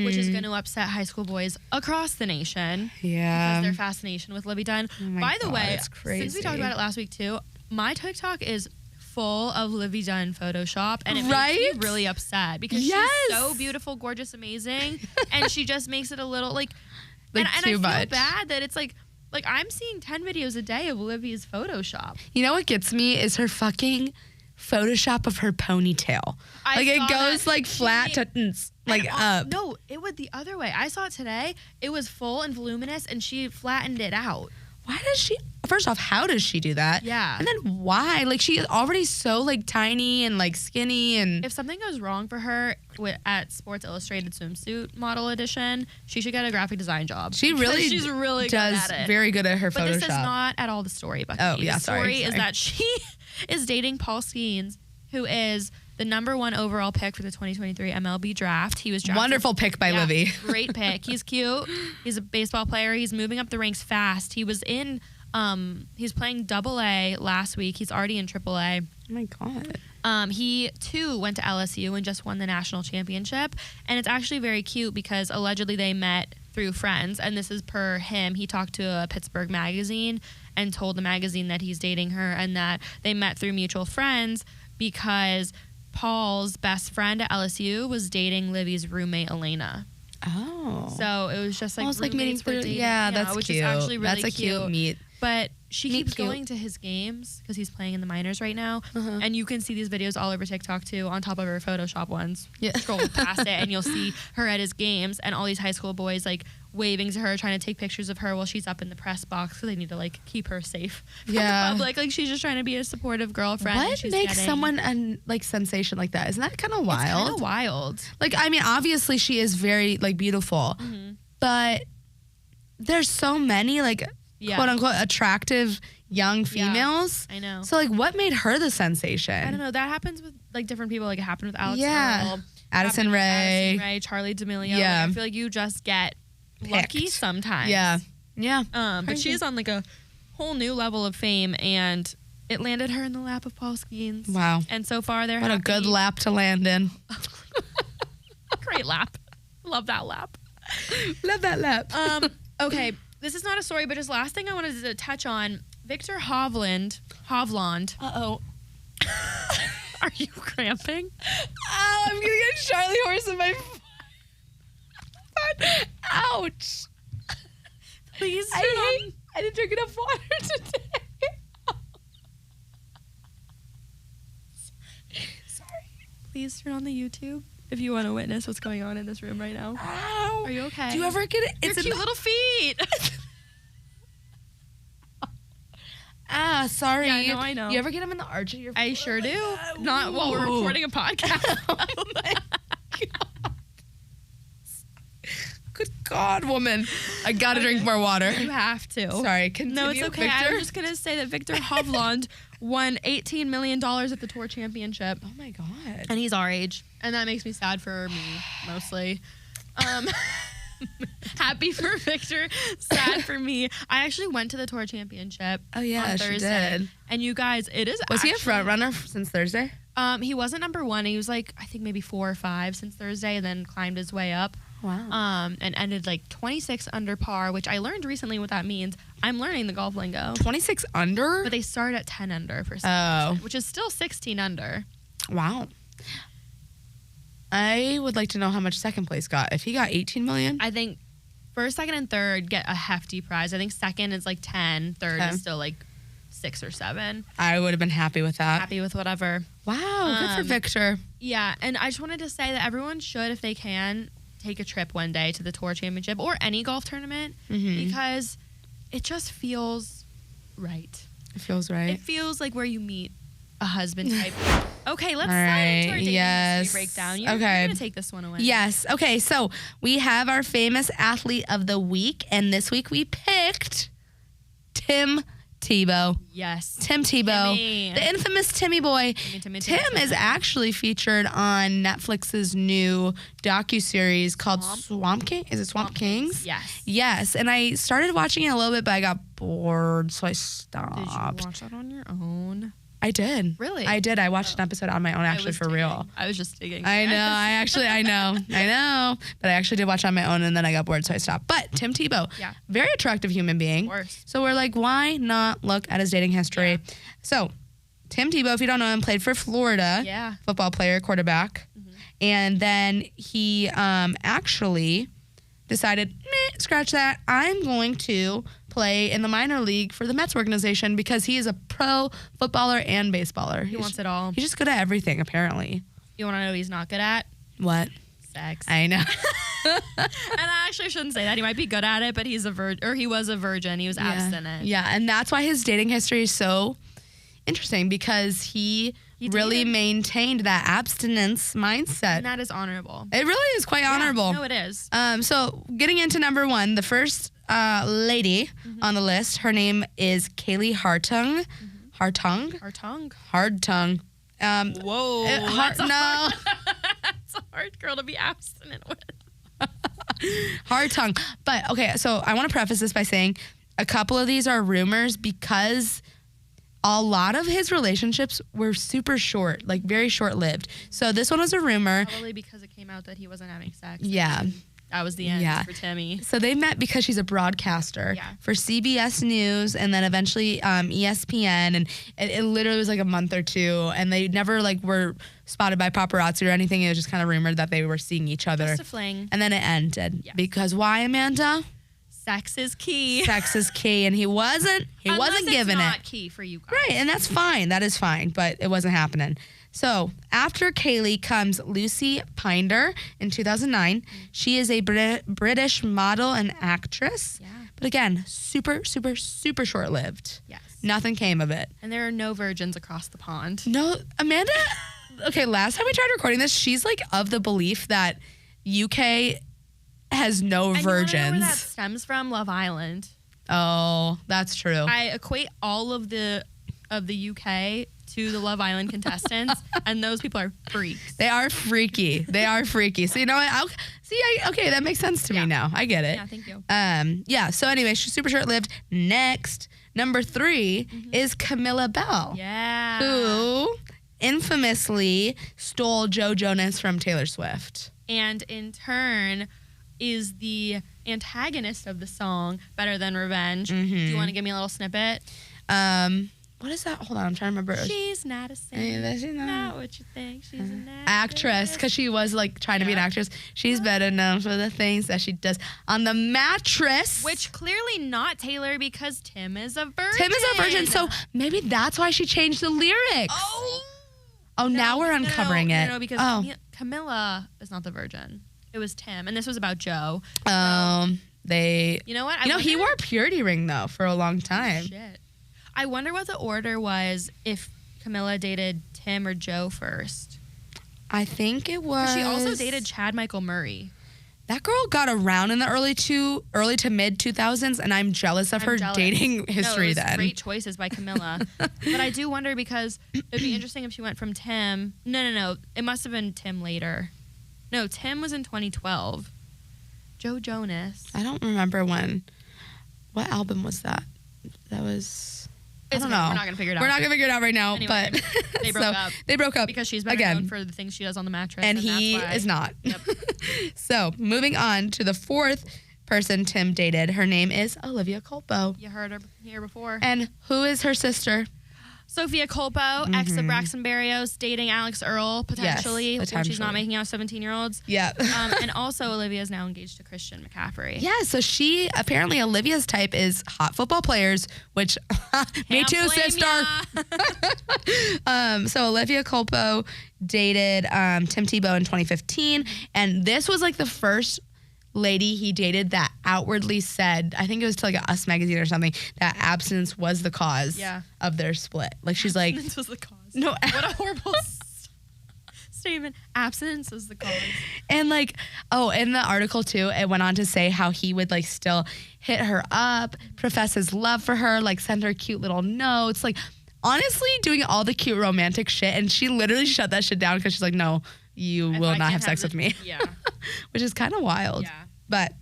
which is going to upset high school boys across the nation. Yeah. Because their fascination with Livvy Dunne. Oh my By the God, way, it's crazy. since we talked about it last week too, my TikTok is full of Livvy Dunne Photoshop, and it Right? makes me really upset because Yes. she's so beautiful, gorgeous, amazing, and she just makes it a little like Like, and too I feel much. bad that it's like I'm seeing 10 videos a day of Livy's Photoshop. You know what gets me is her fucking Photoshop of her ponytail. I Like it saw goes that. like flat to like up. No, it went the other way. I saw it today. It was full and voluminous, and she flattened it out. Why does she? First off, how does she do that? Yeah. And then why? Like she is already so like tiny and like skinny and. If something goes wrong for her at Sports Illustrated swimsuit model edition, she should get a graphic design job. She really she's really does good at it. very good at her But Photoshop. this is not at all the story, Bucky. Oh, yeah, the story sorry. is that she is dating Paul Skenes, who is the #1 overall pick for the 2023 MLB draft. He was drafted. Wonderful pick by Livvy. Great pick. He's cute. He's a baseball player. He's moving up the ranks fast. He was in he's playing AA last week. He's already in AAA. Oh my God. He too went to LSU and just won the national championship. And it's actually very cute because allegedly they met through friends. And this is per him. He talked to a Pittsburgh magazine and told the magazine that he's dating her and that they met through mutual friends because Paul's best friend at LSU was dating Livy's roommate Elena. Oh. So it was just like Oh, it's like meeting roommates were through. dating, Yeah, that's which cute. is actually really That's a cute meet. But she Meet keeps cute. going to his games because he's playing in the minors right now. Uh-huh. And you can see these videos all over TikTok too, on top of her Photoshop ones. Yeah. Scroll past it and you'll see her at his games and all these high school boys like waving to her, trying to take pictures of her while she's up in the press box because they need to like keep her safe from Yeah. the public. Like she's just trying to be a supportive girlfriend. and What she's makes getting- someone an like sensation like that? Isn't that kind of It's wild? kind of wild. Like, I mean, obviously she is very like beautiful, but there's so many like Yeah. quote unquote attractive young females. I know. So like, what made her the sensation? I don't know. That happens with like different people. Like it happened with Alex Yeah. Earl, Addison happened with Rae. Addison Rae, Charlie D'Amelio. Yeah. Like, I feel like you just get lucky Picked. sometimes. Yeah. Yeah. But Crazy. she is on like a whole new level of fame, and it landed her in the lap of Paul Skenes. Wow. And so far, they're What a happy. good lap to land in. Great lap. Love that lap. Love that lap. Okay, this is not a story, but just last thing I wanted to touch on. Viktor Hovland. Uh-oh. Are you cramping? Oh, I'm gonna get Charlie horse in my foot. Ouch. Please turn on. I didn't drink enough water today. Sorry. Please turn on the YouTube if you want to witness what's going on in this room right now. Ow. Are you okay? Do you ever get it? Your It's cute little feet. sorry. Yeah, no, I know. You ever get them in the arch of your foot? I sure do. God. Not while we're Ooh. recording a podcast. Oh my God. Good God, woman. I gotta drink more water. You have to. Sorry, continue. No, it's okay. Victor. I'm just going to say that Viktor Hovland won $18 million at the Tour Championship. Oh my God. And he's our age. And that makes me sad for me, mostly. Happy for Victor, sad for me. I actually went to the Tour Championship Oh yeah, on she Thursday. did. And you guys, it is Was he a actually- front runner since Thursday? He wasn't #1. He was like, I think maybe 4 or 5 since Thursday, and then climbed his way up. Wow. And ended like 26 under par, which I learned recently what that means. I'm learning the golf lingo. 26 under? But they start at 10 under for some Oh. reason, which is still 16 under. Wow. I would like to know how much second place got. If he got 18 million? I think first, second, and third get a hefty prize. I think second is like 10, third Okay. is still like 6 or 7. I would have been happy with that. Happy with whatever. Wow, good for Victor. Yeah, and I just wanted to say that everyone should, if they can, take a trip one day to the Tour Championship or any golf tournament Mhm. because it just feels right. It feels right. It feels like where you meet a husband type. Okay, let's slide into our dating history breakdown. You're going to take this one away. Yes. Okay, so we have our famous athlete of the week, and this week we picked Tim Tebow. Yes. Tim Tebow. Timmy. The infamous Timmy boy. Timmy. Tim is actually featured on Netflix's new docuseries called Swamp King. Is it Swamp Kings? Yes. Yes. And I started watching it a little bit, but I got bored, so I stopped. Did you watch that on your own? I did. Really? I did. I watched an episode on my own, actually, for real. I was just digging. I know. I know. But I actually did watch on my own, and then I got bored, so I stopped. But Tim Tebow, very attractive human being. Of course. So we're like, why not look at his dating history? Yeah. So Tim Tebow, if you don't know him, played for Florida. Yeah. Football player, quarterback. Mm-hmm. And then he actually decided, scratch that. I'm going to play in the minor league for the Mets organization because he is a pro footballer and baseballer. He wants it all. He's just good at everything, apparently. You want to know what he's not good at? What? Sex. I know. And I actually shouldn't say that. He might be good at it, but he's a virgin, or he was a virgin. He was abstinent. Yeah, and that's why his dating history is so interesting because he really maintained that abstinence mindset. And that is honorable. It really is quite honorable. No, it is. So getting into number one, the first lady on the list, her name is Kaylee Hartung. Hartung? Hardtongue. Whoa. That's a hard girl to be abstinent with. Hardtongue. But okay, so I want to preface this by saying a couple of these are rumors because a lot of his relationships were super short, like very short-lived. So this one was a rumor. Probably because it came out that he wasn't having sex. Yeah. That was the end for Timmy. So they met because she's a broadcaster for CBS News and then eventually ESPN. And it literally was like a month or two. And they never like were spotted by paparazzi or anything. It was just kind of rumored that they were seeing each other. Just a fling. And then it ended. Yeah. Because why, Amanda? Sex is key. Sex is key. And he wasn't giving it. It's not key for you guys. Right. And that's fine. That is fine. But it wasn't happening. So after Kaylee comes Lucy Pinder in 2009. She is a British model and actress. Yeah. But again, super, super, super short-lived. Yes. Nothing came of it. And there are no virgins across the pond. No, Amanda, okay, last time we tried recording this, she's like of the belief that UK has no virgins. You know where that stems from? Love Island. Oh, that's true. I equate all of the UK to the Love Island contestants, and those people are freaks. They are freaky. So you know what? Okay, that makes sense to me now. I get it. Yeah, thank you. So anyway, she's super short-lived. Next, number 3 is Camilla Bell. Yeah. Who infamously stole Joe Jonas from Taylor Swift. And in turn is the antagonist of the song Better Than Revenge. Do you want to give me a little snippet? What is that? Hold on, I'm trying to remember. She's not a singer. She's not what you think. She's an actress, because she was like trying to be an actress. She's better known for the things that she does on the mattress. Which clearly not Taylor because Tim is a virgin. So maybe that's why she changed the lyrics. Oh, now we're uncovering it. No, because Camilla is not the virgin. It was Tim, and this was about Joe. You know what? He wore a purity ring though for a long time. Shit. I wonder what the order was if Camilla dated Tim or Joe first. I think it was. She also dated Chad Michael Murray. That girl got around in the early to mid 2000s, and I'm jealous of her dating history then. Great choices by Camilla. But I do wonder because it'd be interesting if she went from Tim. No. It must have been Tim later. No, Tim was in 2012. Joe Jonas. I don't remember when. What album was that? That was... I don't know. We're not going to figure it out. We're not going to figure it out right now, anyway, but they broke up. They broke up. Because she's better known for the things she does on the mattress. And he is not. Yep. So, moving on to the 4th person Tim dated. Her name is Olivia Culpo. You heard her here before. And who is her sister? Sophia Culpo, ex of Braxton Berrios, dating Alex Earl, potentially, when she's not making out 17-year-olds. Yeah. And also, Olivia is now engaged to Christian McCaffrey. Yeah, so apparently Olivia's type is hot football players, which, me too, sister. So Olivia Culpo dated Tim Tebow in 2015, and this was like the first lady he dated that outwardly said, I think it was to like a Us magazine or something, that abstinence was the cause of their split. Like she's like, abstinence was the cause. No, what a horrible statement. Abstinence was the cause. And like, in the article too, it went on to say how he would like still hit her up, profess his love for her, like send her cute little notes, like honestly doing all the cute romantic shit. And she literally shut that shit down because she's like, no, you will not have sex with me. Yeah. Which is kind of wild. Yeah. But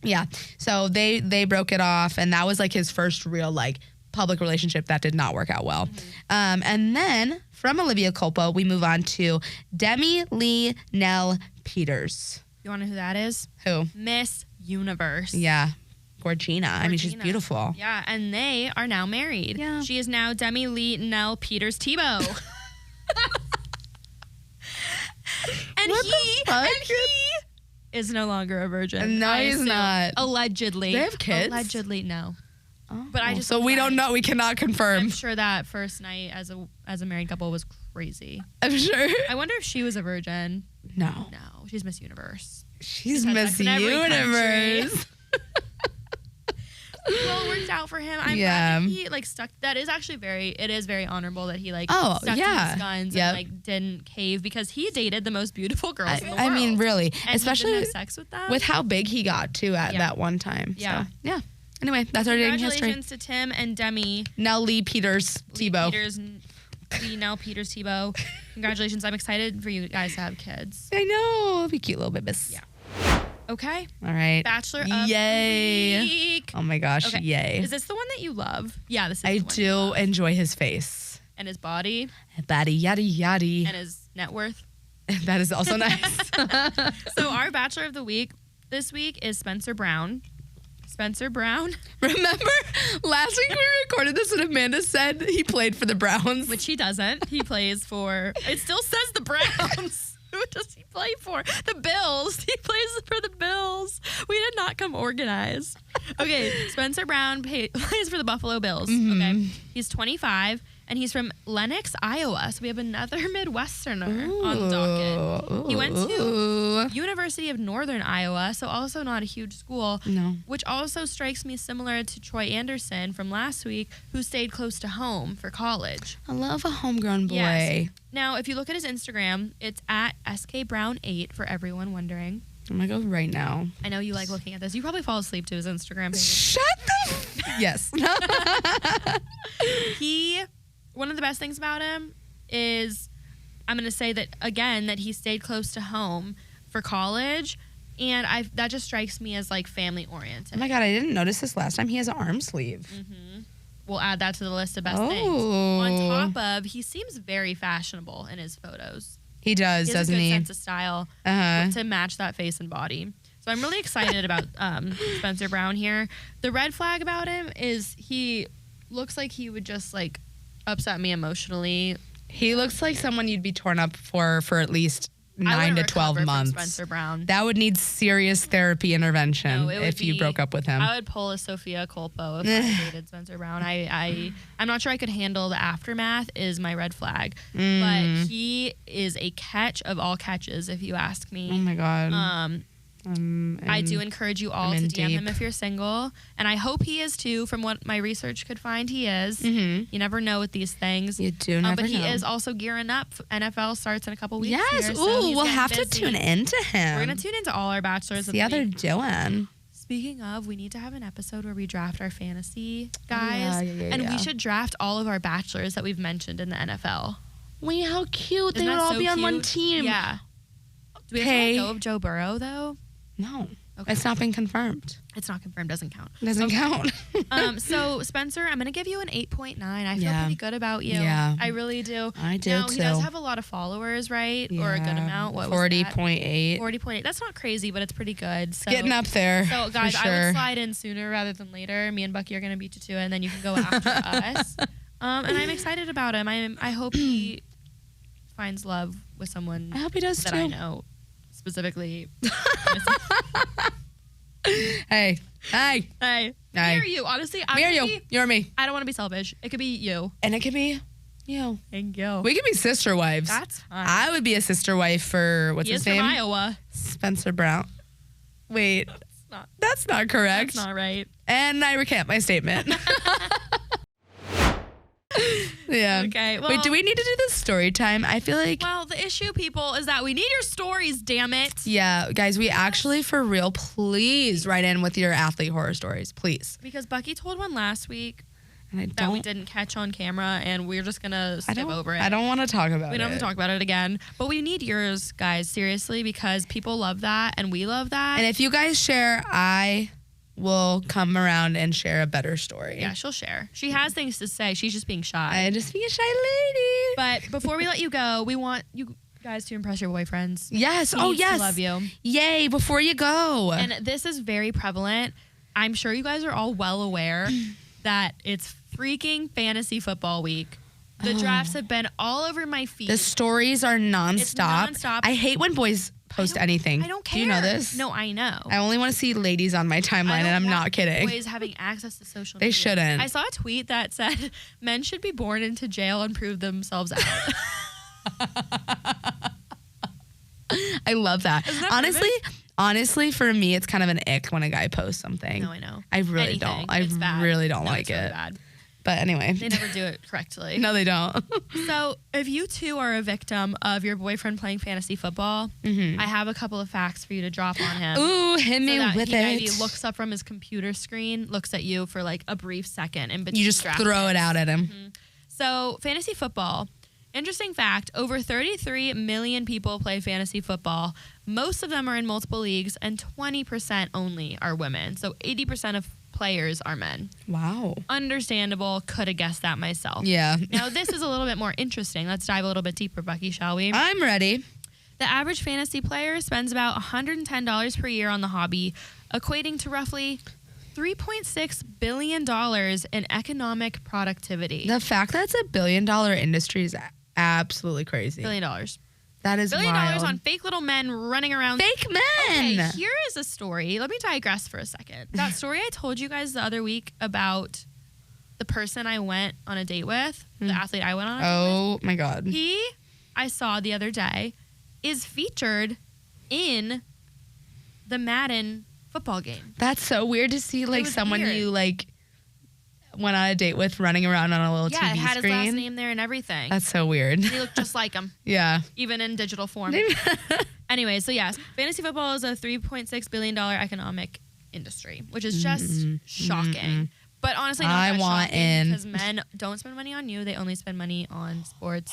yeah, so they broke it off, and that was like his first real like public relationship that did not work out well. And then from Olivia Culpo, we move on to Demi Lee Nell Peters. You want to know who that is? Who? Miss Universe. Yeah. Gorgina. I mean, she's beautiful. Yeah, and they are now married. Yeah. She is now Demi Lee Nell Peters Tebow. And he is no longer a virgin. No, he's not. Allegedly. They have kids? Allegedly, no. Oh. But I just so we don't know. We cannot confirm. I'm sure that first night as a married couple was crazy. I'm sure. I wonder if she was a virgin. No. No, she's Miss Universe. She's Miss Universe. Well, it worked out for him. I'm glad that he like stuck. That is actually it is very honorable that he like stuck to his guns and like didn't cave, because he dated the most beautiful girls in the world. I mean, really, and especially he didn't have sex with them. With how big he got too at that one time. Yeah. So, yeah. Anyway, that's our dating history. Congratulations to Tim and Demi. Nell Lee Peters Tebow. Nell Peters Tebow. Congratulations. I'm excited for you guys to have kids. I know. It'll be cute little babies. Yeah. Okay. All right. Bachelor of the Week. Oh my gosh, yay. Is this the one that you love? Yeah, this is I the one do enjoy his face. And his body. Body, yada, yada. And his net worth. That is also nice. So our Bachelor of the Week this week is Spencer Brown. Spencer Brown. Remember last week we recorded this and Amanda said he played for the Browns? Which he doesn't. He plays for, it still says the Browns. Who does he play for? The Bills. He plays for the Bills. We did not come organized. Okay, Spencer Brown plays for the Buffalo Bills. Okay, he's 25 and he's from Lenox, Iowa. So we have another Midwesterner on the docket. He went to University of Northern Iowa, so also not a huge school. No. Which also strikes me similar to Troy Anderson from last week, who stayed close to home for college. I love a homegrown boy. Yes. Now, if you look at his Instagram, it's at skbrown8 for everyone wondering. I'm gonna go right now. I know you like looking at this. You probably fall asleep to his Instagram page. Shut the yes. One of the best things about him is, I'm going to say that, again, that he stayed close to home for college, and that just strikes me as, like, family-oriented. Oh, my God, I didn't notice this last time. He has an arm sleeve. Mm-hmm. We'll add that to the list of best things. On top of, he seems very fashionable in his photos. He does, doesn't he? He has a good sense of style to match that face and body. So I'm really excited about Spencer Brown here. The red flag about him is he looks like he would just, like, upset me emotionally. He looks like someone you'd be torn up for at least 9 to 12 months. Spencer Brown. That would need serious therapy intervention if you broke up with him. I would pull a Sophia Culpo if I dated Spencer Brown. I'm not sure I could handle the aftermath is my red flag. But he is a catch of all catches, if you ask me. Oh my God. I do encourage you all to DM him if you're single. And I hope he is too. From what my research could find, he is. Mm-hmm. You never know with these things. You do never know. But he is also gearing up. NFL starts in a couple weeks. Yes. Here, so we'll have to tune into him. We're going to tune into all our bachelors. See how they're doing. Speaking of, we need to have an episode where we draft our fantasy guys. And we should draft all of our bachelors that we've mentioned in the NFL. Wait, how cute. They would all be on one team. Yeah. Do we have to let go of Joe Burrow, though? No. Okay. It's not been confirmed. It's not confirmed. Doesn't count. Doesn't count. So, Spencer, I'm going to give you an 8.9. I feel pretty good about you. Yeah. I really do. I do, now, too. He does have a lot of followers, right? Yeah. Or a good amount. What 40.8. 40.8. That's not crazy, but it's pretty good. So, getting up there. So, guys, for sure. I would slide in sooner rather than later. Me and Bucky are going to beat you to it, and then you can go after us. And I'm excited about him. I hope he finds love with someone I hope he does, that too. I know. Specifically. Hey. Me or you. Honestly, me or you. You're me. I don't want to be selfish. It could be you. And it could be you. And you. We could be sister wives. That's fine. I would be a sister wife for, what's his name? From Iowa. Spencer Brown. Wait. Not, That's not correct. that's not right. And I recant my statement. Yeah. Okay. Well, Wait, do we need to do this story time? I feel like... Well, the issue, people, is that we need your stories, damn it. Yeah, guys, we actually, for real, please write in with your athlete horror stories, please. Because Bucky told one last week And that we didn't catch on camera, and we're just going to skip over it. I don't want to talk about it. We don't have to talk about it again. But we need yours, guys, seriously, because people love that, and we love that. And if you guys share, I will come around and share a better story. Yeah, she'll share. She has things to say. She's just being shy. I'm just being a shy lady. But before we let you go, we want you guys to impress your boyfriends. Yes. He Oh, needs yes. to love you. Yay, before you go. And this is very prevalent. I'm sure you guys are all well aware that it's freaking fantasy football week. The drafts have been all over my feed. The stories are nonstop. It's nonstop. I hate when boys post anything. I don't care. Do you know this? No, I know. I only want to see ladies on my timeline, and I'm not kidding. Boys having access to social They media. shouldn't. I saw a tweet that said men should be born into jail and prove themselves out. I love that. Isn't that Honestly, for me, it's kind of an ick when a guy posts something. No, I know. I really Anything. don't. I It's bad. really don't No, like it's really it. bad. But anyway. They never do it correctly. No, they don't. So if you too are a victim of your boyfriend playing fantasy football, I have a couple of facts for you to drop on him. Ooh, hit me So that with he it. maybe looks up from his computer screen, looks at you for like a brief second in between. You just draft throw it picks. out at him. So fantasy football. Interesting fact, over 33 million people play fantasy football. Most of them are in multiple leagues, and 20% only are women. So 80% of players are men. Wow. Understandable. Could have guessed that myself. Yeah. Now, this is a little bit more interesting. Let's dive a little bit deeper, Bucky, shall we? I'm ready. The average fantasy player spends about $110 per year on the hobby, equating to roughly $3.6 billion in economic productivity. The fact that it's $1 billion industry is absolutely crazy. $1 billion. That is $1 billion wild. on fake little men running around. Fake men. Okay, here is a story. Let me digress for a second. That story I told you guys the other week about the person I went on a date with, the athlete I went on a date Oh my God. with. He, I saw the other day, is featured in the Madden football game. That's so weird to see like was someone weird. you like went on a date with running around on a little Yeah, TV it had screen. his last name there and everything. That's so weird. He looked just like him, Yeah. even in digital form. Anyway, so yes, fantasy football is a $3.6 billion economic industry, which is just shocking. But honestly, not I that want shocking in. because men don't spend money on you; they only spend money on sports.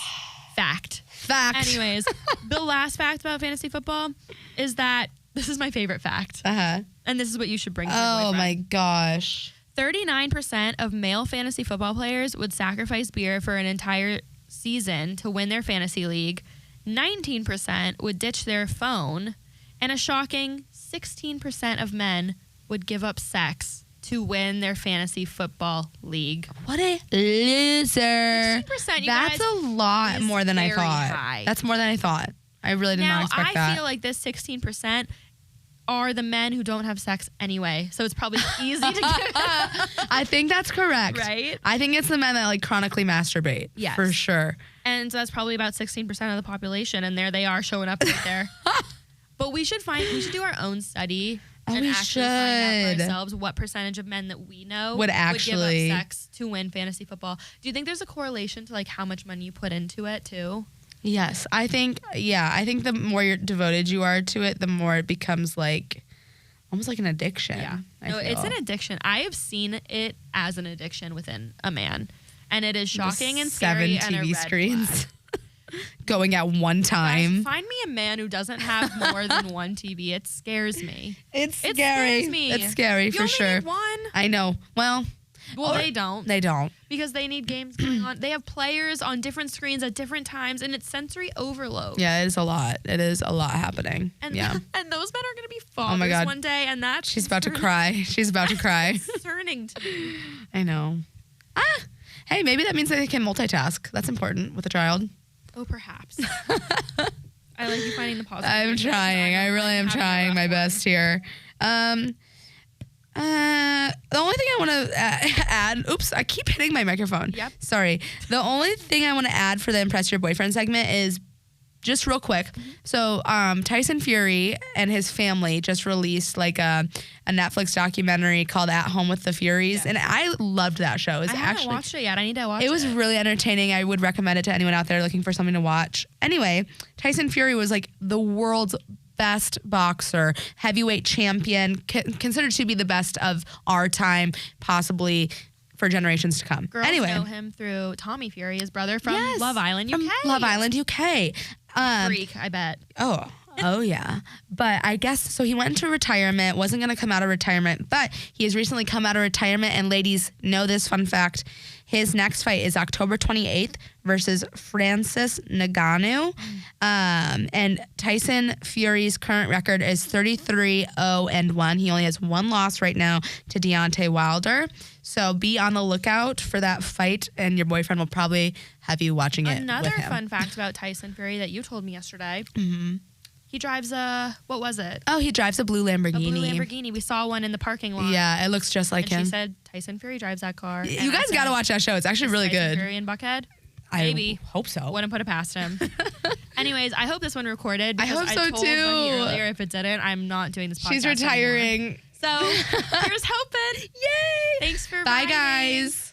Fact. Anyways, the last fact about fantasy football is that this is my favorite fact, Uh-huh. and this is what you should bring to your Oh boyfriend. my gosh. 39% of male fantasy football players would sacrifice beer for an entire season to win their fantasy league. 19% would ditch their phone, and a shocking 16% of men would give up sex to win their fantasy football league. What a loser. 16%, you That's guys, a lot is more than I very thought. high. That's more than I thought. I really did not Now, expect I that. feel like this 16% are the men who don't have sex anyway, so it's probably easy to get. I think that's correct. Right? I think it's the men that like chronically masturbate. Yes. For sure. And so that's probably about 16% of the population, and there they are showing up right there. But we should do our own study Oh, and we actually find out should. for ourselves what percentage of men that we know Would actually- give up sex to win fantasy football. Do you think there's a correlation to like how much money you put into it too? Yes. I think the more you're devoted you are to it, the more it becomes like almost like an addiction. No, it's an addiction. I have seen it as an addiction within a man. And it is shocking and scary 7 and a TV red screens flag. going at one time. Guys, find me a man who doesn't have more than one TV. It scares me. It's It scary. scares me. It's scary You for only sure. need one. I know. Well, They don't. they don't. Because they need games going on. They have players on different screens at different times, and it's sensory overload. Yeah, it is a lot. It is a lot happening. And, yeah. and those men are going to be Oh my fathers God. one day, and that's She's about to cry. She's about to cry. concerning to me. I know. Hey, maybe that means they can multitask. That's important with a child. Oh, perhaps. I like you finding the positive. I'm trying. I really am trying my best here. The only thing I want to add, oops, I keep hitting my microphone. Yep. Sorry. The only thing I want to add for the Impress Your Boyfriend segment is just real quick. So Tyson Fury and his family just released like a Netflix documentary called At Home with the Furies. And I loved that show. It was I haven't watched it yet. I need to watch it. It was really entertaining. I would recommend it to anyone out there looking for something to watch. Anyway, Tyson Fury was like the world's best boxer, heavyweight champion, considered to be the best of our time, possibly for generations to come. Girls know him through Tommy Fury, his brother from Love Island, UK. Love Island, UK. Freak, I bet. Oh yeah. But I guess, so he went into retirement, wasn't going to come out of retirement, but he has recently come out of retirement, and ladies, know this fun fact. His next fight is October 28th versus Francis Ngannou. And Tyson Fury's current record is 33-0-1. He only has one loss right now to Deontay Wilder. So be on the lookout for that fight, and your boyfriend will probably have you watching it Another with him. fun fact about Tyson Fury that you told me yesterday. He drives what was it? Oh, he drives a blue Lamborghini. A blue Lamborghini. We saw one in the parking lot. Yeah, it looks just like him. She said, Tyson Fury drives that car. You guys got to watch that show. It's actually really Tyson good. Fury in Buckhead? I hope so. Wouldn't put it past him. Anyways, I hope this one recorded. I hope so, I told too. Bunny earlier, if it didn't, I'm not doing this podcast She's retiring. anymore. So here's hoping. Yay! Thanks for Bye, riding. guys.